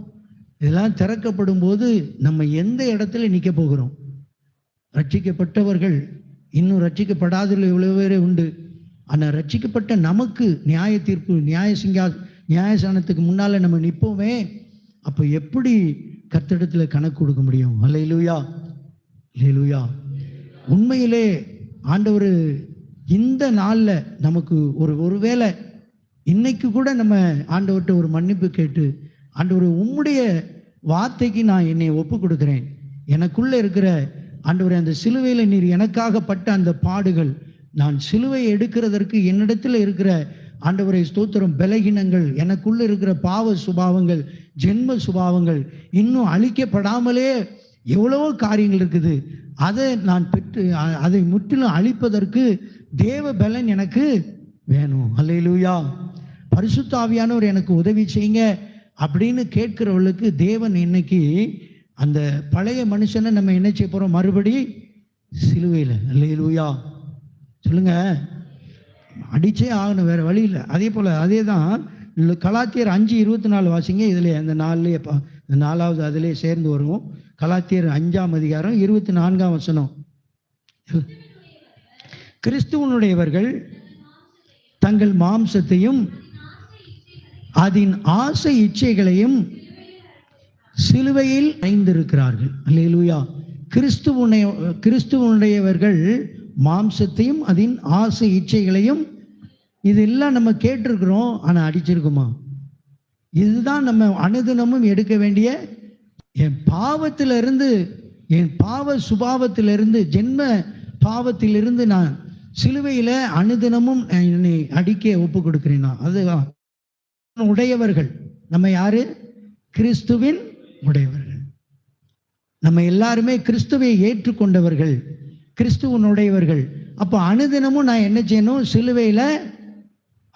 இதெல்லாம் திறக்கப்படும் போது நம்ம எந்த இடத்துல நிற்க போகிறோம்? ரட்சிக்கப்பட்டவர்கள் இன்னும் ரட்சிக்கப்படாதவர்கள் எவ்வளோ பேரே உண்டு. ஆனால் ரட்சிக்கப்பட்ட நமக்கு நியாய தீர்ப்பு, நியாயசானத்துக்கு முன்னால் நம்ம நிற்போமே, அப்போ எப்படி கர்த்தரிடத்தில் கணக்கு கொடுக்க முடியும்? அல்லேலூயா, அல்லேலூயா. உண்மையிலே ஆண்டவர் இந்த நாளில் நமக்கு ஒருவேளை இன்னைக்கு கூட நம்ம ஆண்டவர்கிட்ட ஒரு மன்னிப்பு கேட்டு, ஆண்டவர் உம்முடைய வார்த்தைக்கு நான் என்னை ஒப்பு கொடுக்குறேன், எனக்குள்ளே இருக்கிற ஆண்டவரே அந்த சிலுவையில் நீர் எனக்காக பட்ட அந்த பாடுகள், நான் சிலுவை எடுக்கிறதற்கு என்னிடத்தில் இருக்கிற ஆண்டவரை ஸ்தோத்திரம் பலகீனங்கள், எனக்குள்ள இருக்கிற பாவ சுபாவங்கள், ஜென்ம சுபாவங்கள் இன்னும் அழிக்கப்படாமலே எவ்வளவோ காரியங்கள் இருக்குது. அதை நான் பெற்று அதை முற்றிலும் அழிப்பதற்கு தேவ பலன் எனக்கு வேணும். அல்லேலூயா. பரிசுத்த ஆவியானவர் எனக்கு உதவி செய்யுங்க அப்படின்னு கேட்கிறவர்களுக்கு தேவன் இன்னைக்கு அந்த பழைய மனுஷனை நம்ம என்ன செய்ய போறோம்? மறுபடி சிலுவையில். அல்லேலூயா சொல்லுங்க. அடிச்சே ஆகணும், வேற வழி இல்லை. அதே போல அதே தான் கலாத்தியர் 5:24 வாசிங்க. இதுல அந்த 4வது அதிலே சேர்ந்து வருவோம். கலாத்தியர் 5ஆம் அதிகாரம் 24ஆம் வசனம். கிறிஸ்துவனுடையவர்கள் தங்கள் மாம்சத்தையும் அதன் ஆசை இச்சைகளையும் சிலுவையில் அறைந்திருக்கிறார்கள். அல்லேலூயா. கிறிஸ்துவனுடையவர்கள் மாம்சத்தையும் அதன் ஆசை இச்சைகளையும், இதெல்லாம் நம்ம கேட்டிருக்கிறோம், ஆனால் அடிச்சிருக்குமா? இதுதான் நம்ம அனுதினமும் எடுக்க வேண்டிய. என் பாவத்திலிருந்து, என் பாவ சுபாவத்திலிருந்து, ஜென்ம பாவத்திலிருந்து நான் சிலுவையில் அனுதினமும் என்னை அடிக்க ஒப்பு கொடுக்கிறேன். அதுதான் உடையவர்கள். நம்ம யாரு? கிறிஸ்துவின் உடையவர்கள். நம்ம எல்லாருமே கிறிஸ்துவை ஏற்றுக்கொண்டவர்கள், கிறிஸ்துவனுடையவர்கள். அப்போ அனுதினமும் நான் என்ன செய்யணும்? சிலுவையில்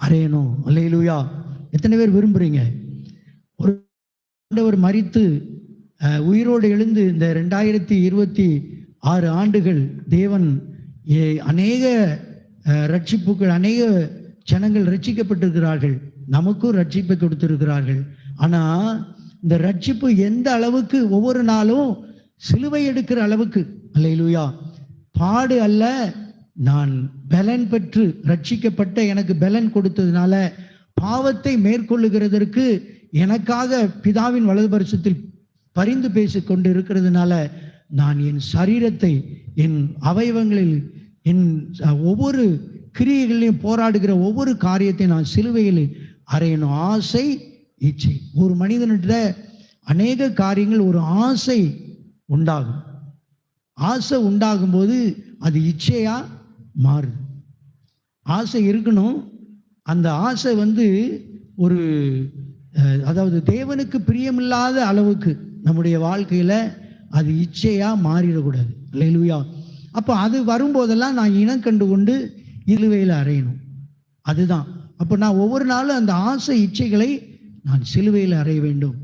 அறையணும். அல்லேலூயா. எத்தனை பேர் விரும்புறீங்க? ஒரு மரித்து உயிரோடு எழுந்து இந்த 2026 ஆண்டுகள் தேவன் அநேக ரட்சிப்புகள், அநேக ஜனங்கள் ரட்சிக்கப்பட்டிருக்கிறார்கள், நமக்கும் ரட்சிப்பை கொடுத்திருக்கிறார்கள். ஆனால் இந்த ரட்சிப்பு எந்த அளவுக்கு? ஒவ்வொரு நாளும் சிலுவை எடுக்கிற அளவுக்கு. அல்லேலூயா. பாடு அல்ல, நான் பலன் பெற்று ரட்சிக்கப்பட்ட எனக்கு பலன் கொடுத்ததுனால பாவத்தை மேற்கொள்ளுகிறதற்கு எனக்காக பிதாவின் வலது பரிசத்தில் பரிந்து பேசிக் கொண்டு இருக்கிறதுனால நான் என் சரீரத்தை, என் அவயவங்களில், என் ஒவ்வொரு கிரியைகளையும் போராடுகிற ஒவ்வொரு காரியத்தை நான் சிலுவையில் அறையணும். ஆசை இச்சை. ஒரு மனிதனிட அநேக காரியங்கள் ஒரு ஆசை உண்டாகும். ஆசை உண்டாகும் போது அது இச்சையா மாறுது. ஆசை இருக்கணும். அந்த ஆசை ஒரு அதாவது தேவனுக்கு பிரியமில்லாத அளவுக்கு நம்முடைய வாழ்க்கையில அது இச்சையா மாறிடக்கூடாது. அல்லேலூயா. அப்போ அது வரும்போதெல்லாம் நான் இனம் கண்டு கொண்டு சிலுவையில் அறையணும். அதுதான். அப்போ நான் ஒவ்வொரு நாளும் அந்த ஆசை இச்சைகளை நான் சிலுவையில் அறைய வேண்டும்.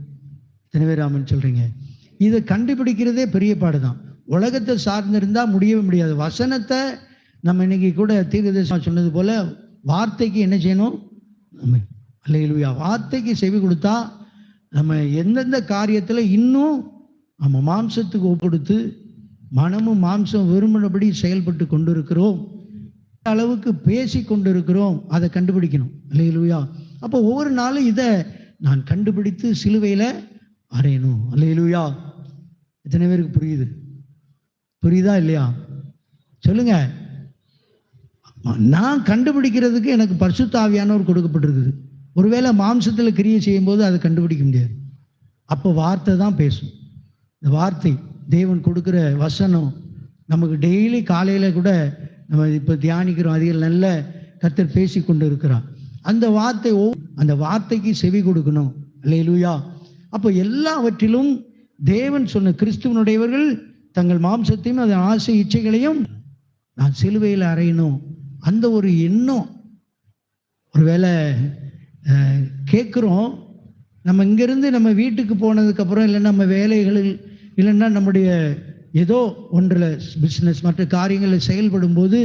எத்தனை பேர் ஆமென் சொல்றீங்க? இதை கண்டுபிடிக்கிறதே பெரிய பாடுதான். உலகத்தை சார்ந்திருந்தா முடியவே முடியாது. வசனத்தை நம்ம இன்னைக்கு கூட தீர்க்கதரிசனம் சொன்னது போல வார்த்தைக்கு என்ன செய்யணும்? அல்லேலூயா. வார்த்தைக்கு செவி கொடுத்தா நம்ம எந்தெந்த காரியத்தில் இன்னும் நம்ம மாம்சத்துக்கு ஒப்படுத்து மனமும் மாம்சம் விரும்பினபடி செயல்பட்டு கொண்டிருக்கிறோம், அளவுக்கு பேசி கொண்டிருக்கிறோம், அதை கண்டுபிடிக்கணும். அல்லேலூயா. அப்போ ஒவ்வொரு நாளும் இதை நான் கண்டுபிடித்து சிலுவையில் அறையணும். அல்லேலூயா. எத்தனை பேருக்கு புரியுது? புரியுதா இல்லையா? சொல்லுங்க. நான் கண்டுபிடிக்கிறதுக்கு எனக்கு பரிசுத்த ஆவியானவர் கொடுக்கப்பட்டிருக்குது. ஒருவேளை மாம்சத்தில் கிரியை செய்யும் போது அதை கண்டுபிடிக்க முடியாது. அப்போ வார்த்தை தான் பேசும். இந்த வார்த்தை தேவன் கொடுக்குற வசனம் நமக்கு டெய்லி காலையில் கூட நம்ம இப்போ தியானிக்கிறோம். அதில் நல்ல கர்த்தர் பேசி கொண்டு இருக்கிறார். அந்த வார்த்தைக்கு செவி கொடுக்கணும். அல்லேலூயா. அப்போ எல்லாவற்றிலும் தேவன் சொன்ன கிறிஸ்துவனுடையவர்கள் தங்கள் மாம்சத்தையும் அதன் ஆசை இச்சைகளையும் நான் சிலுவையில் அறையணும். அந்த ஒரு எண்ணம் ஒருவேளை கேட்குறோம். நம்ம இங்கேருந்து நம்ம வீட்டுக்கு போனதுக்கப்புறம், இல்லை நம்ம வேலைகளில், இல்லைன்னா நம்முடைய ஏதோ ஒன்றில் பிஸ்னஸ் மற்ற காரியங்களில் செயல்படும் போது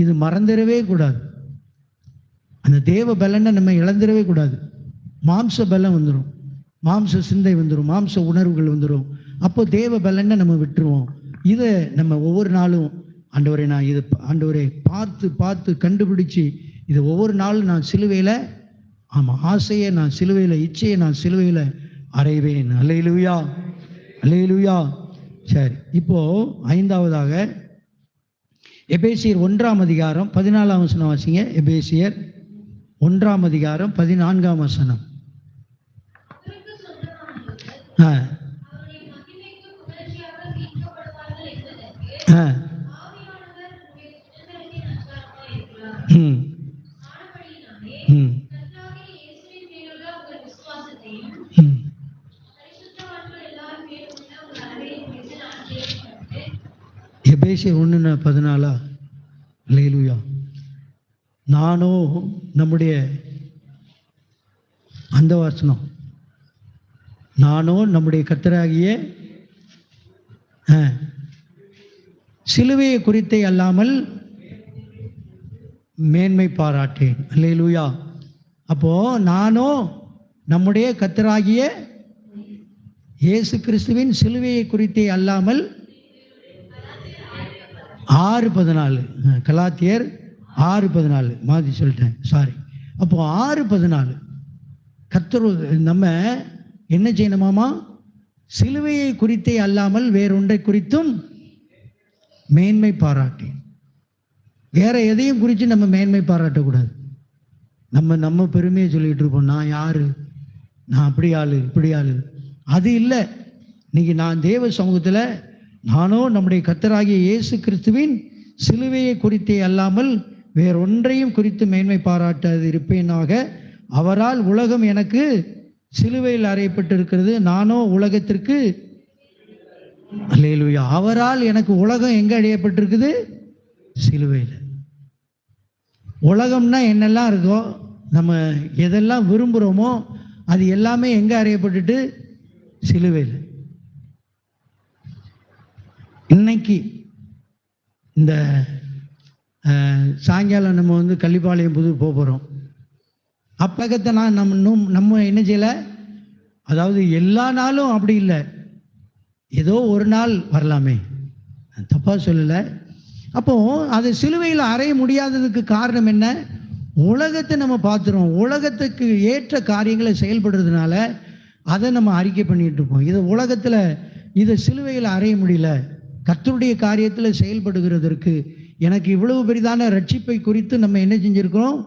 இது மறந்துடவே கூடாது. அந்த தேவ பலனை நம்ம இழந்துடவே கூடாது. மாம்ச பலம் வந்துடும், மாம்ச சிந்தை வந்துடும், மாம்ச உணர்வுகள் வந்துடும். அப்போ தேவ பலனை நம்ம விட்டுருவோம். இதை நம்ம ஒவ்வொரு நாளும் ஆண்டவரே நான் இது ஆண்டவரே பார்த்து பார்த்து கண்டுபிடிச்சி இது ஒவ்வொரு நாளும் நான் சிலுவையில் ஆசையை நான் சிலுவையில், இச்சையை நான் சிலுவையில் அறைவேன். அல்லேலூயா, அல்லேலூயா. சரி, இப்போ ஐந்தாவதாக எபேசியர் 1ஆம் அதிகாரம் 14ஆம் வசனம் வாசிங்க. எபேசியர் 1ஆம் அதிகாரம் 14ஆம் வசனம். எபேசியர் 1:14. அல்லேலூயா. நானோ நம்முடைய அந்த வசனம், நானோ நம்முடைய கர்த்தராகிய சிலுவையை குறித்தே அல்லாமல் மேன்மை பாராட்டேன். அல்லேலூயா. அப்போ நானோ நம்முடைய கர்த்தராகிய இயேசு கிறிஸ்துவின் சிலுவையை குறித்தே அல்லாமல் 6:14, கலாத்தியர் 6:14 மாற்றி சொல்லிட்டேன், சாரி. அப்போ 6:14 கர்த்தர் நம்ம என்ன செய்யணுமாமா? சிலுவையை குறித்தே அல்லாமல் வேறொன்றை குறித்தும் மேன்மை பாராட்டேன். வேற எதையும் குறித்து நம்ம மேன்மை பாராட்டக்கூடாது. நம்ம பெருமையை சொல்லிட்டு இருப்போம், நான் யாரு, நான் அப்படி ஆளு இப்படி ஆளு. அது இல்லை. இன்னைக்கு நான் தேவ சமூகத்தில் நானோ நம்முடைய கர்த்தராகிய இயேசு கிறிஸ்துவின் சிலுவையை குறித்தே அல்லாமல் வேறொன்றையும் குறித்து மேன்மை பாராட்டாது இருப்பேனாக. அவரால் உலகம் எனக்கு சிலுவையில் அறையப்பட்டிருக்கிறது, நானோ உலகத்திற்கு. அல்லேலூயா. அவரால் எனக்கு உலகம் எங்க அறையப்பட்டிருக்குது? சிலுவையில். உலகம்னா என்னெல்லாம் இருக்கோ, நம்ம எதெல்லாம் விரும்புகிறோமோ அது எல்லாமே எங்கே அறையப்பட்டுட்டு? சிலுவையில். இன்னைக்கு இந்த சாயங்காலம் நம்ம கள்ளிப்பாளையம் புது போகிறோம். அப்பகத்தை நான் நம்ம என்ன செய்யலை, அதாவது எல்லா நாளும் அப்படி இல்லை, ஏதோ ஒரு நாள் வரலாமே, தப்பாக சொல்லலை. அப்போ அதை சிலுவையில் அறைய முடியாததுக்கு காரணம் என்ன? உலகத்தை நம்ம பார்த்துறோம். உலகத்துக்கு ஏற்ற காரியங்களை செயல்படுறதுனால அதை நம்ம அறிக்கை பண்ணிட்டு இருப்போம். இதை உலகத்தில் இதை சிலுவையில் அறைய முடியல. கர்த்தருடைய காரியத்தில் செயல்படுகிறதற்கு எனக்கு இவ்வளவு பெரிதான ரட்சிப்பை குறித்து நம்ம என்ன செஞ்சுருக்கிறோம்?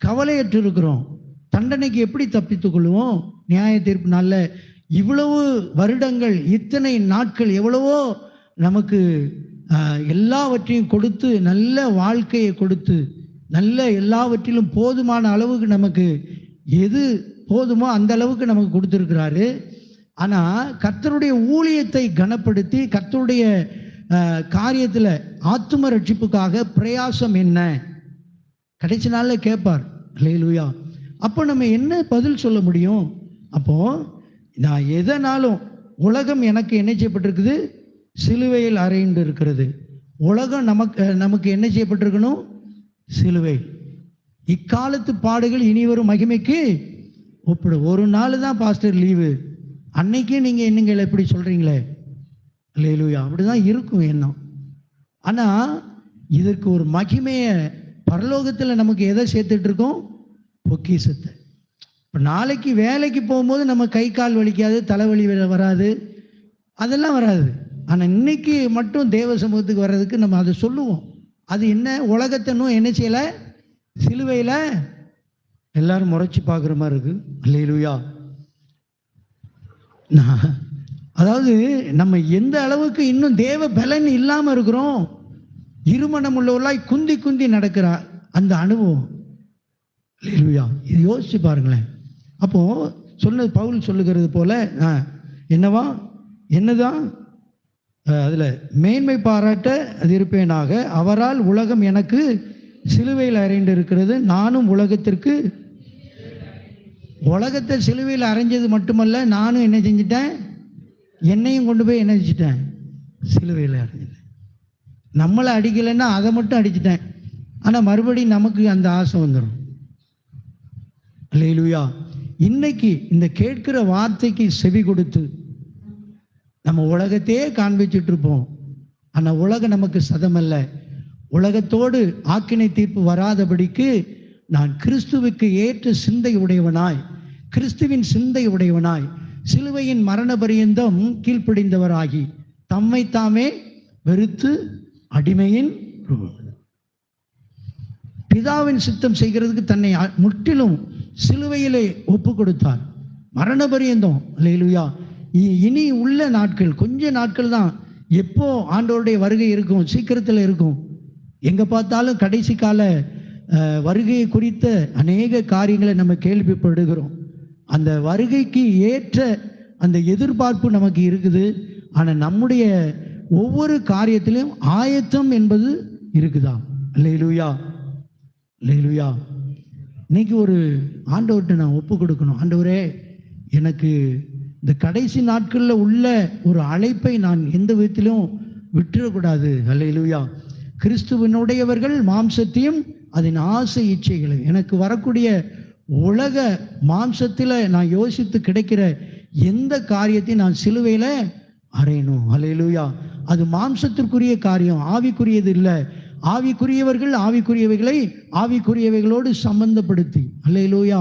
கவலையற்று இருக்கிறோம். தண்டனைக்கு எப்படி தப்பித்துக் கொள்வோம்? நியாய தீர்ப்பு நாளில் இவ்வளவு வருடங்கள், இத்தனை நாட்கள், எவ்வளவோ நமக்கு எல்லாவற்றையும் கொடுத்து, நல்ல வாழ்க்கையை கொடுத்து, நல்ல எல்லாவற்றிலும் போதுமான அளவுக்கு நமக்கு எது போதுமோ அந்த அளவுக்கு நமக்கு கொடுத்துருக்கிறாரு. ஆனால் கர்த்தருடைய ஊழியத்தை கனப்படுத்தி கர்த்தருடைய காரியத்தில் ஆத்தும ரட்சிப்புக்காக பிரயாசம் என்ன? கடைசி நாளில் கேட்பார். அல்லேலூயா. அப்போ நம்ம என்ன பதில் சொல்ல முடியும்? அப்போ நான் எதனாலும் உலகம் எனக்கு என்ன செய்யப்பட்டிருக்குது? சிலுவையில் அறைந்து இருக்கிறது. உலகம் நமக்கு என்ன செய்யப்பட்டிருக்கணும்? சிலுவை. இக்காலத்து பாடுகள் இனி வரும் மகிமைக்கு ஒப்பிடும். ஒரு நாள் தான் பாஸ்டர் லீவு, அன்னைக்கே நீங்கள் என்னங்களை எப்படி சொல்கிறீங்களே? அல்லேலூயா. அப்படி தான் இருக்கும் எண்ணம். ஆனால் இதற்கு ஒரு மகிமையை பரலோகத்தில் நமக்கு எதை சேர்த்துட்டு இருக்கோம்? பொக்கிஷத்தை. இப்போ நாளைக்கு வேலைக்கு போகும்போது நம்ம கை கால் வலிக்காது, தலைவலி வராது, அதெல்லாம் வராது. ஆனால் இன்னைக்கு மட்டும் தேவ சமூகத்துக்கு வர்றதுக்கு நம்ம அதை சொல்லுவோம். அது என்ன? உலகத்தை என்ன செய்யலை? சிலுவையில் எல்லாரும் முறைச்சி பார்க்குற மாதிரி இருக்கு. அல்லேலூயா. அதாவது நம்ம எந்த அளவுக்கு இன்னும் தேவ பலன் இல்லாமல் இருக்கிறோம். இருமனம் உள்ளவர்களாய் குந்தி குந்தி நடக்கிறா அந்த அனுபவம். அல்லேலூயா. இது யோசிச்சு பாருங்களேன். அப்போ சொன்னது பவுல் சொல்லுகிறது போல என்னவா என்னதான் அதில் மேன்மை பாராட்ட அது இருப்பேனாக. அவரால் உலகம் எனக்கு சிலுவையில் அறைந்து இருக்கிறது, நானும் உலகத்திற்கு. உலகத்தை சிலுவையில் அரைஞ்சது மட்டுமல்ல, நானும் என்ன செஞ்சிட்டேன்? என்னையும் கொண்டு போய் என்ன செஞ்சிட்டேன்? சிலுவையில் அரைஞ்சிட்டேன். நம்மளை அடிக்கலைன்னா அதை மட்டும் அடிச்சிட்டேன். ஆனால் மறுபடியும் நமக்கு அந்த ஆசை வந்துடும். அல்லேலூயா. இன்னைக்கு இந்த கேட்கிற வார்த்தைக்கு செவி கொடுத்து நம்ம உலகத்தையே காண்பிச்சுட்டு இருப்போம். ஆனால் உலகம் நமக்கு சதமல்ல. உலகத்தோடு ஆக்கினை தீர்ப்பு வராதபடிக்கு நான் கிறிஸ்துவுக்கு ஏற்ற சிந்தை உடையவனாய், கிறிஸ்துவின் சிந்தை உடையவனாய், சிலுவையின் மரண பரியந்தம் கீழ்ப்படிந்தவராகி, தம்மை தாமே வெறுத்து அடிமையின் பிதாவின் சித்தம் செய்கிறதுக்கு தன்னை முற்றிலும் சிலுவையிலே ஒப்பு கொடுத்தார். மரண பரியந்தம். அல்லேலூயா. இனி உள்ள நாட்கள் கொஞ்ச நாட்கள் தான். எப்போ ஆண்டவருடைய வருகை இருக்கும்? சீக்கிரத்தில் இருக்கும். எங்கே பார்த்தாலும் கடைசி கால வருகையை குறித்த அநேக காரியங்களை நம்ம கேள்விப்படுகிறோம். அந்த வருகைக்கு ஏற்ற அந்த எதிர்பார்ப்பு நமக்கு இருக்குது. ஆனால் நம்முடைய ஒவ்வொரு காரியத்திலும் ஆயத்தம் என்பது இருக்குதா? அல்லேலூயா, அல்லேலூயா. இன்னைக்கு ஒரு ஆண்டவர்கிட்ட நான் ஒப்பு கொடுக்கணும். ஆண்டவரே, எனக்கு இந்த கடைசி நாட்களில் உள்ள ஒரு அழைப்பை நான் எந்த விதத்திலும் விட்டுறக்கூடாது. அல்லேலூயா. கிறிஸ்துவனுடையவர்கள் மாம்சத்தையும் அதன் ஆசை இச்சைகளை, எனக்கு வரக்கூடிய உலக மாம்சத்தில் நான் யோசித்து கிடைக்கிற எந்த காரியத்தையும் நான் சிலுவையில் அறையணும். அல்லேலூயா. அது மாம்சத்திற்குரிய காரியம், ஆவிக்குரியது இல்லை. ஆவிக்குரியவர்கள் ஆவிக்குரியவைகளை ஆவிக்குரியவைகளோடு சம்பந்தப்படுத்தி, அல்லேலூயா,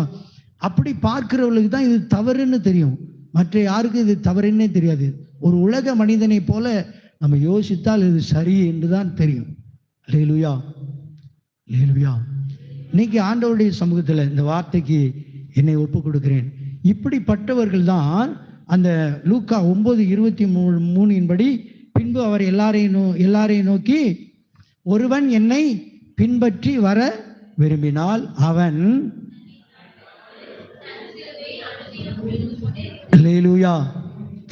அப்படி பார்க்கிறவர்களுக்கு தான் இது தவறுன்னு தெரியும். மற்ற யாருக்கு இது தவறுன்னே தெரியாது. ஒரு உலக மனிதனை போல நம்ம யோசித்தால் இது சரி என்று தான் தெரியும். அல்லேலூயா, அல்லேலூயா. இன்னைக்கு ஆண்டவருடைய சமூகத்தில் இந்த வார்த்தைக்கு என்னை ஒப்பு கொடுக்கிறேன். இப்படிப்பட்டவர்கள் தான் அந்த லூக்கா 9:23 படி, பின்பு அவர் எல்லாரையும் நோக்கி, ஒருவன் என்னை பின்பற்றி வர விரும்பினால் அவன், அல்லேலூயா,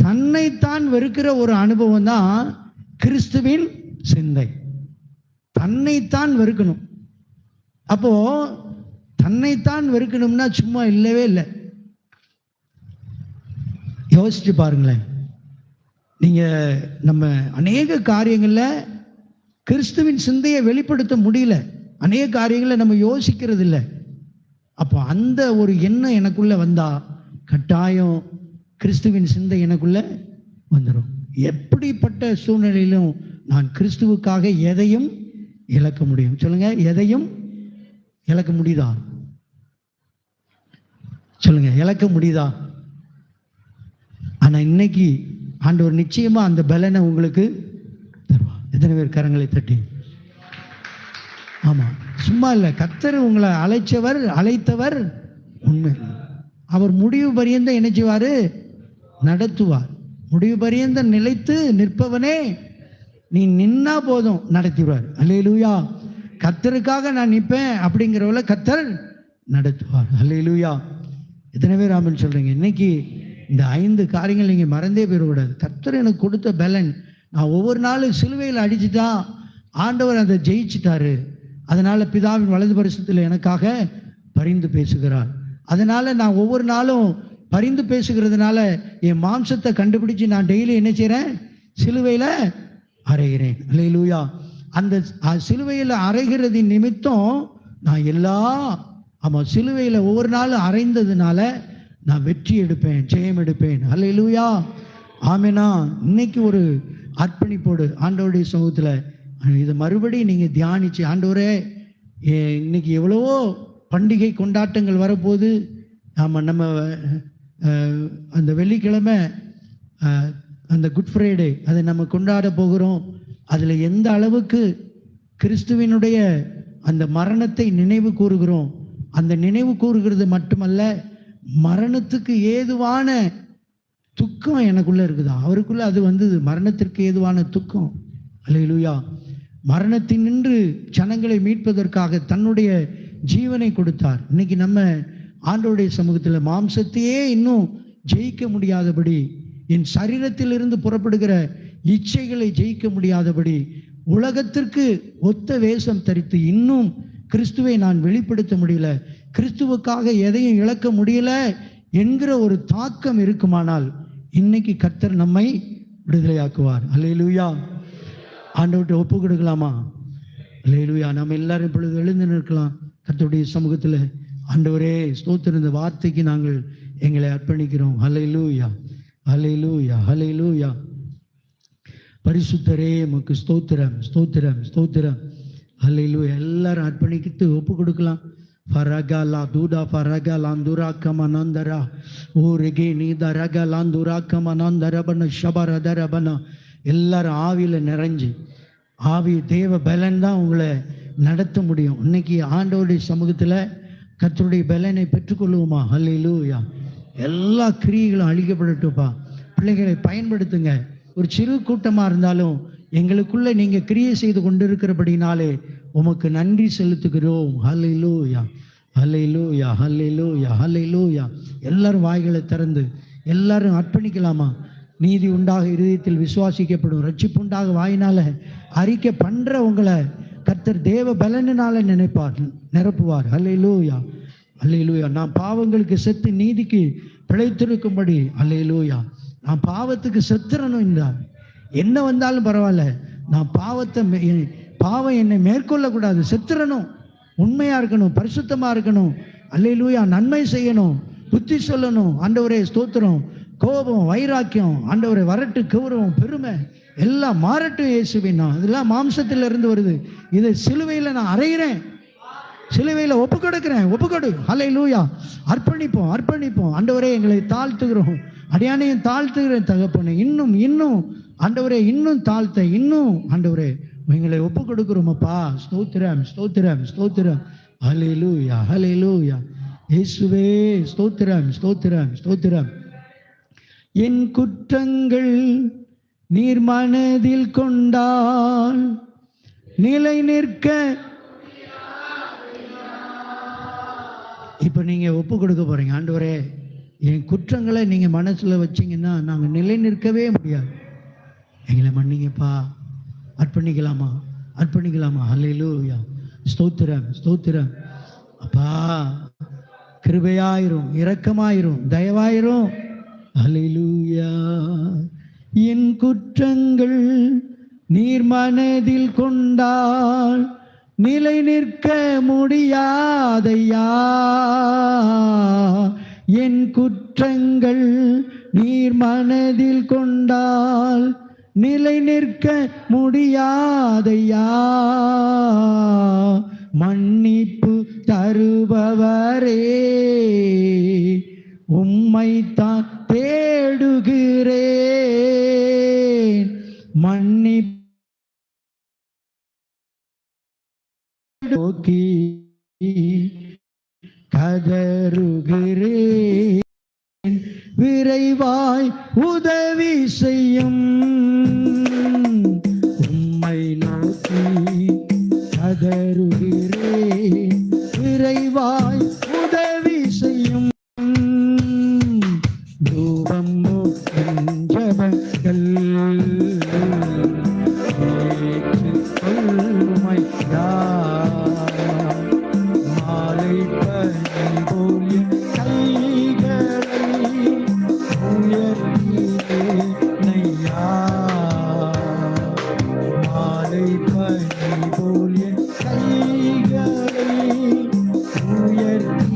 தன்னைத்தான் வெறுக்கிற ஒரு அனுபவம் தான் கிறிஸ்துவின் சிந்தை. தன்னைத்தான் வெறுக்கணும். அப்போ தன்னைத்தான் வெறுக்கணும்னா சும்மா இல்லவே இல்லை. யோசிச்சு பாருங்களேன். நீங்க நம்ம அநேக காரியங்களில் கிறிஸ்துவின் சிந்தையை வெளிப்படுத்த முடியல. அநேக காரியங்களை நம்ம யோசிக்கிறது இல்லை. அப்போ அந்த ஒரு எண்ணம் எனக்குள்ள வந்தா கட்டாயம் கிறிஸ்துவின் சிந்தை எனக்குள்ள வந்துடும். எப்படிப்பட்ட சூழ்நிலையிலும் நான் கிறிஸ்துவுக்காக எதையும் இழக்க முடியும். சொல்லுங்க, எதையும் இழக்க முடியுதா? சொல்லுங்க, இழக்க முடியுதா? ஆனா இன்னைக்கு ஆண்டவர் நிச்சயமா அந்த பலனை உங்களுக்கு தருவா. எத்தனை பேர் கரங்களை தட்டி? ஆமா, சும்மா இல்லை. கர்த்தர் உங்களை அழைத்தவர் உண்மை. அவர் முடிவு பரியந்த என்ன செய்வாரு? நடத்துவார். முடிவு பரியந்த நிலைத்து நிற்பவனே, நீ நின்னா போதும் நடத்திடுவார். அல்லேலூயா. கர்த்தருக்காக நான் நிற்பேன் அப்படிங்கிறவள கர்த்தர் நடத்துவார். அல்லேலூயா. எத்தனை பேர் ஆமென் சொல்றீங்க? இன்னைக்கு இந்த 5 காரியங்கள் நீங்க மறந்தே போயிடக்கூடாது. கர்த்தர் எனக்கு கொடுத்த பலன். நான் ஒவ்வொரு நாளும் சிலுவையில் அடிச்சுட்டா ஆண்டவர் அதை ஜெயிச்சிட்டாரு. அதனால பிதாவின் வலது பரிசத்தில் எனக்காக பரிந்து பேசுகிறார். அதனால நான் ஒவ்வொரு நாளும் பரிந்து பேசுகிறதுனால என் மாம்சத்தை கண்டுபிடிச்சு நான் டெய்லி என்ன செய்கிறேன்? சிலுவையில் அறைகிறேன். அல்லேலூயா. அந்த சிலுவையில் அறைகிறதின் நிமித்தம் நான் சிலுவையில் ஒவ்வொரு நாளும் அறைந்ததுனால நான் வெற்றி எடுப்பேன், ஜெயம் எடுப்பேன். அல்லேலூயா, ஆமெனா. இன்னைக்கு ஒரு அர்ப்பணிப்போடு ஆண்டவருடைய சமூகத்தில் இதை மறுபடியும் நீங்கள் தியானிச்சு, ஆண்டவரே, இன்னைக்கு எவ்வளவோ பண்டிகை கொண்டாட்டங்கள் வரப்போகுது. நம்ம அந்த வெள்ளிக்கிழமை அந்த குட் ஃப்ரைடே அதை நம்ம கொண்டாட போகிறோம். அதில் எந்த அளவுக்கு கிறிஸ்துவினுடைய அந்த மரணத்தை நினைவு கூறுகிறோம். அந்த நினைவு கூறுகிறது மட்டுமல்ல, மரணத்துக்கு ஏதுவான துக்கம் எனக்குள்ள இருக்குதா? அவருக்குள்ள அது வந்தது, மரணத்திற்கு ஏதுவான துக்கம். அல்லேலூயா. மரணத்தினின்று ஜனங்களை மீட்பதற்காக தன்னுடைய ஜீவனை கொடுத்தார். இன்னைக்கு நம்ம ஆண்டவருடைய சமூகத்தில் மாம்சத்தையே இன்னும் ஜெயிக்க முடியாதபடி, என் சரீரத்திலிருந்து புறப்படுகிற இச்சைகளை ஜெயிக்க முடியாதபடி, உலகத்திற்கு ஒத்த வேஷம் தரித்து இன்னும் கிறிஸ்துவை நான் வெளிப்படுத்த முடியல, கிறிஸ்துவுக்காக எதையும் இழக்க முடியல என்கிற ஒரு தாக்கம் இருக்குமானால் இன்னைக்கு கர்த்தர் நம்மை விடுதலையாக்குவார். அல்லேலூயா. ஆண்டவர்கிட்ட ஒப்பு கொடுக்கலாமா? அல்லேலூயா. நம்ம எல்லாரும் இப்பொழுது எழுந்து நிற்கலாம் கர்த்தருடைய சமூகத்தில். ஆண்டவரே, ஸ்தோத்திரம், இந்த வார்த்தைக்கு நாங்கள் எங்களை அர்ப்பணிக்கிறோம். அல்லேலூயா, அல்லேலூயா, அல்லேலூயா. பரிசுத்தரே, உமக்கு ஸ்தோத்திரம், ஸ்தோத்திரம், ஸ்தோத்திரம். அல்லேலூயா. எல்லாரும் அர்ப்பணித்து ஒப்பு கொடுக்கலாம். ஃபரகலா தூடா ஃபரகலாந்துரா கமனந்தரா ஊருகே நீதரகலாந்துரா கமனந்தரபன ஷபரதரபன. எல்லாரும் ஆவியில் நிறைஞ்சு, ஆவி தேவ பலன் தான் உங்களை நடத்த முடியும். இன்னைக்கு ஆண்டவருடைய சமூகத்தில் கர்த்தருடைய பலனை பெற்றுக்கொள்ளுவோமா? அல்லேலூயா. எல்லா கிரியைகளும் அழிக்கப்படட்டும்ப்பா. பிள்ளைகளை பயன்படுத்துங்க. ஒரு சிறு கூட்டமாக இருந்தாலும் எங்களுக்குள்ள நீங்கள் கிரியை செய்து கொண்டிருக்கிறபடினாலே உமக்கு நன்றி செலுத்துகிறோம். அல்லேலூயா, அல்லேலூயா, அல்லேலூயா, அல்லேலூயா. எல்லாரும் வாய்களை திறந்து எல்லாரும் அர்ப்பணிக்கலாமா? நீதி உண்டாக இருதயத்தில் விசுவாசிக்கப்படும், ரட்சிப்பு உண்டாக வாயினால அறிக்கை பண்ற உங்களை கர்த்தர் தேவ பலனினால நினைப்பார், நிரப்புவார். அல்லேலூயா, அல்லேலூயா. நான் பாவங்களுக்கு செத்து நீதிக்கு பிழைத்திருக்கும்படி, அல்லேலூயா, நான் பாவத்துக்கு செத்துறணும் என்றார். என்ன வந்தாலும் பரவாயில்ல, நான் பாவம் என்னை மேற்கொள்ளக்கூடாது, செத்துறணும், உண்மையா இருக்கணும், பரிசுத்தமா இருக்கணும். அல்லேலூயா. நன்மை செய்யணும், புத்தி சொல்லணும். ஆண்டவரே ஸ்தோத்திரம். கோபம், வைராக்கியம், ஆண்டவரே வரட்டு, கௌரவம், பெருமை எல்லாம் மாறட்டும் இயேசுவின். இதெல்லாம் மாம்சத்தில் இருந்து வருது. இதை சிலுவையில் நான் அறைகிறேன், சிலுவையில் ஒப்பு கொடுக்கிறேன். அல்லேலூயா. அர்ப்பணிப்போம், அர்ப்பணிப்போம். ஆண்டவரே எங்களை தாழ்த்துகிறோம், அடியானையும் தாழ்த்துகிறேன் தகப்பனே. இன்னும் ஆண்டவரே, இன்னும் தாழ்த்த, இன்னும் ஆண்டவரே எங்களை ஒப்பு கொடுக்கிறோம் அப்பா. ஸ்தோத்திரம், ஸ்தோத்திரம், ஸ்தோத்திரம். அல்லேலூயா, அல்லேலூயா. இயேசுவே ஸ்தோத்திரம், ஸ்தோத்திரம், ஸ்தோத்திரம். என் குற்றங்கள் நீர் மனதில் கொண்டால் நிலை நிற்க. இப்ப நீங்க ஒப்பு கொடுக்க போறீங்க. ஆண்டவரே, என் குற்றங்களை நீங்க மனசுல வச்சீங்கன்னா நாங்க நிலை நிற்கவே முடியாது. எங்களை மன்னிங்கப்பா. அர்ப்பணிக்கலாமா? அர்ப்பணிக்கலாமா? அல்லேலூயா. ஸ்தோத்திரம், ஸ்தோத்திரம். அப்பா, கிருபையாயிரும், இரக்கமாயிரும், தயவாயிரும். அல்லேலூயா. என் குற்றங்கள் நீர் மனதில் கொண்டால் நிலை நிற்க முடியாதையா. என் குற்றங்கள் நீர் மனதில் கொண்டால் நிலை நிற்க முடியாதையா. மன்னிப்பு தருபவரே, உம்மைத்தான் தேடுகிறேன். மன்னிப்பு நோக்கி கதறுகிறேன். விரைவாய் உதவி செய்யும். உம்மை நோக்கி கதறுகிறேன். விரைவாய் உதவி செய்யும். தூபம் ஜபங்கள் மாலை பனி போல் கைகளை உயர்த்தியே நையா. மாலை பனி போல் கைகளை உயர்த்தி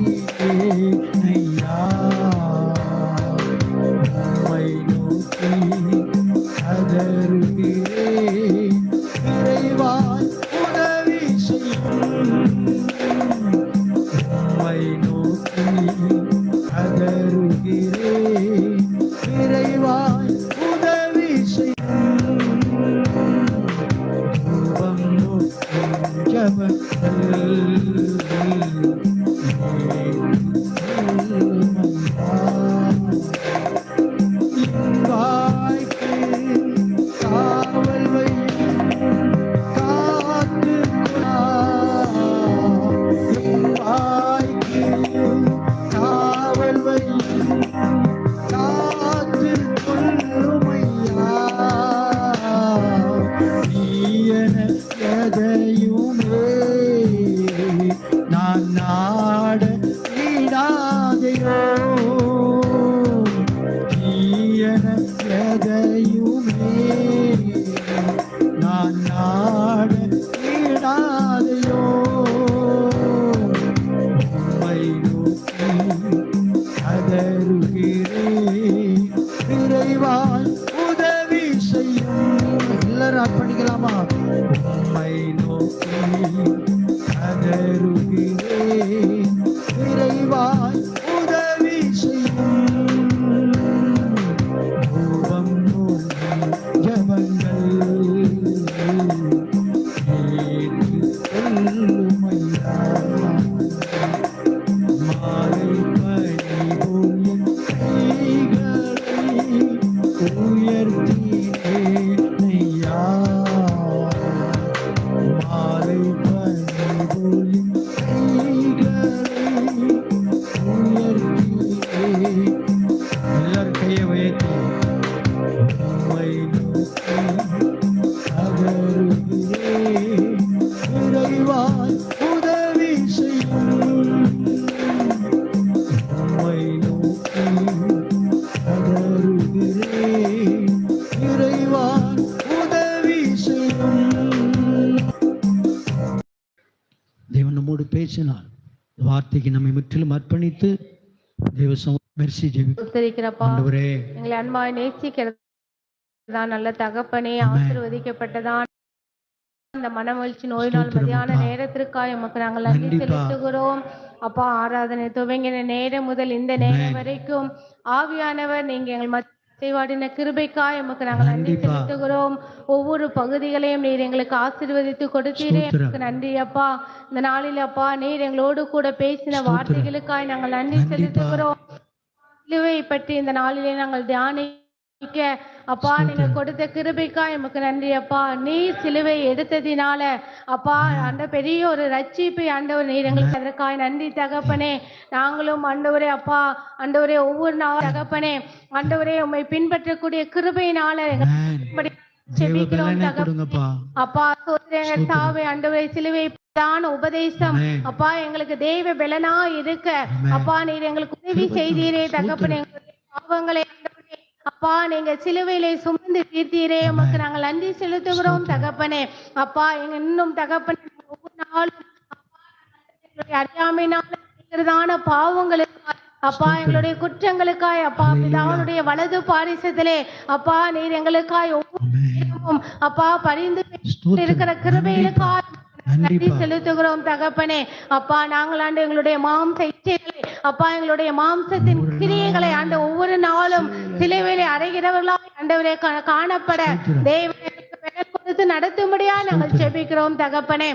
பேசினார். வார்த்தைக்கு நம்மை முற்றிலும் அர்ப்பணித்து மெர்சி ஜெபிக்கிறப்பா. எங்களை அன்பாய் நேசிக்கிறதான் நல்ல தகப்பனே, ஆசீர்வதிக்கப்பட்டதான் இந்த மனமகிழ்ச்சி நோயினால் மதியான நேரத்திற்காக எமக்கு நாங்கள் நன்றி செலுத்துகிறோம். அப்பா, ஆராதனை துவங்கின நேரம் முதல் இந்த நேரம் வரைக்கும் ஆவியானவர் நீங்க எங்கள் செய்வாடின கிருபைக்காய் எமக்கு நாங்கள் நன்றி செலுத்துகிறோம். ஒவ்வொரு பகுதிகளையும் நீர் எங்களுக்கு ஆசீர்வதித்து கொடுத்தீரே, எமக்கு நன்றி அப்பா. இந்த நாளில் அப்பா நீர் எங்களோடு கூட பேசின வார்த்தைகளுக்காய் நாங்கள் நன்றி செலுத்துகிறோம். சிலுவை பற்றி இந்த நாளிலே நாங்கள் தியானிக்க அப்பா நீங்க கொடுத்த கிருபைக்காய் எமக்கு நன்றி அப்பா. நீர் சிலுவை எடுத்ததினால அப்பா அந்த பெரிய ஒரு ரட்சிப்பை ஆண்டவர் நீர் எங்களுக்கு அதற்காய் நன்றி தகப்பனே. நாங்களும் ஆண்டவரே அப்பா, ஆண்டவரே ஒவ்வொரு நாள் தகப்பனே ஆண்டவரே உம்மை பின்பற்றக்கூடிய கிருபையினால அப்பா தாவே ஆண்டவரே சிலுவை உபதேசம் அப்பா எங்களுக்கு தெய்வ பலனா இருக்க அப்பா நீர் எங்களுக்கு உதவி செய்தீரே தகப்பனே. பாவங்களை அப்பா நீங்க சிலுவையிலே சுமந்து தீர்த்தீரே, உமக்கு நாங்கள் நன்றி செலுத்துகிறோம் தகப்பனே. அப்பா எங்க இன்னும் தகப்பனே ஒவ்வொரு நாளும் அறியாமையினால பாவங்களுக்காய் அப்பா எங்களுடைய குற்றங்களுக்காய் அப்பா பிதாவுடைய வலது பாரிசத்திலே அப்பா நீர் எங்களுக்காய் ஒவ்வொரு அப்பா பரிந்து இருக்கிற கிருபைகளுக்காய் நன்றி செலுத்துகிறோம் தகப்பனே. அப்பா நாங்கள் ஆண்டு எங்களுடைய மாம்ச இச்சைகளை அப்பா எங்களுடைய மாம்சத்தின் கிரியைகளை ஆண்டு ஒவ்வொரு நாளும் சிலுவையிலே அறைகிறவர்களாய் ஆண்டவரே காணப்பட தேவனுக்கு கொடுத்து நடத்தும்படியா நாங்கள் ஜெபிக்கிறோம் தகப்பனே.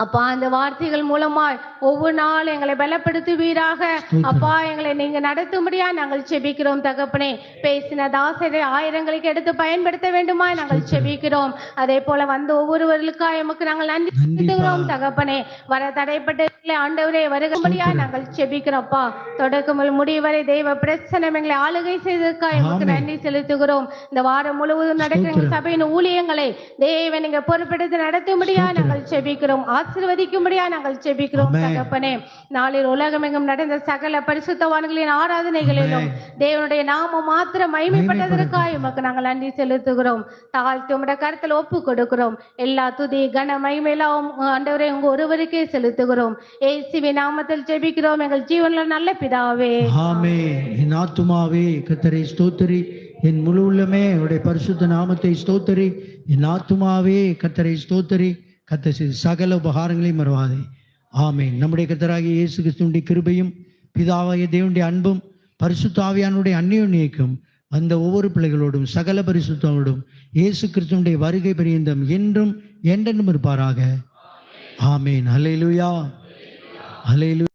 அப்பா அந்த வார்த்தைகள் மூலமாய் ஒவ்வொரு நாள் எங்களை பலப்படுத்துவீராக அப்பா. எங்களை நீங்க நடத்தும்படியா நாங்கள் செபிக்கிறோம் தகப்பனே. பேசின தாசரை ஆயிரங்களுக்கு எடுத்து பயன்படுத்த வேண்டுமா நாங்கள் செபிக்கிறோம். அதே போல வந்து ஒவ்வொருவர்களுக்காக எமக்கு நாங்கள் நன்றி செலுத்துகிறோம் தகப்பனே. வர தடைப்பட்ட ஆண்டவரே வருகும்படியா நாங்கள் செபிக்கிறோம்ப்பா. தொடக்கம் முடிவரை தெய்வ பிரச்சனை எங்களை ஆளுகை செய்ததற்காக எமக்கு நன்றி செலுத்துகிறோம். இந்த வாரம் முழுவதும் நடக்கிற சபையின் ஊழியங்களை தேவன் நீங்க பொறுப்பெடுத்து நடத்தும்படியா நாங்கள் செபிக்கிறோம். ஆசீர்வதிக்கும்படியா நாங்கள் ஜெபிக்கிறோம் தகப்பனே. நாளில் உலகமெங்கும் நடந்த சகல பரிசுத்தவான்களின் ஆராதனைகளிலும் தேவனுடைய நாமம் மாத்திரம் மகிமைப்பட்டதற்காக உமக்கு நாங்கள் நன்றி செலுத்துகிறோம். தாழ்த்தி உம்முடைய கருத்தில் ஒப்பு கொடுக்கிறோம். எல்லா துதி கன மகிமையெல்லாம் ஆண்டவரே உங்க ஒருவருக்கே செலுத்துகிறோம். இயேசுவின் நாமத்தில் ஜெபிக்கிறோம் எங்கள் ஜீவனில் நல்ல பிதாவே. ஆமென். என் ஆத்துமாவே கர்த்தரை ஸ்தோத்திரி, என் முழு உள்ளமே அவருடைய பரிசுத்த நாமத்தை ஸ்தோத்திரி. என் ஆத்துமாவே கர்த்தரை ஸ்தோத்திரி, கர்த்தர் செய்த சகல உபகாரங்களையும் மறவாதே. ஆமென். நம்முடைய கர்த்தராகிய இயேசு கிறிஸ்துவின் கிருபையும் பிதாவாகிய தேவனுடைய அன்பும் பரிசுத்த ஆவியானுடைய அந்யோன்யமும் அந்த ஒவ்வொரு பிள்ளைகளோடும் சகல பரிசுத்தோடும் இயேசு கிறிஸ்துவினுடைய வருகை பரியந்தம் என்றும் என்றென்றும் இருப்பாராக. ஆமென். அல்லேலூயா, அல்லேலூயா.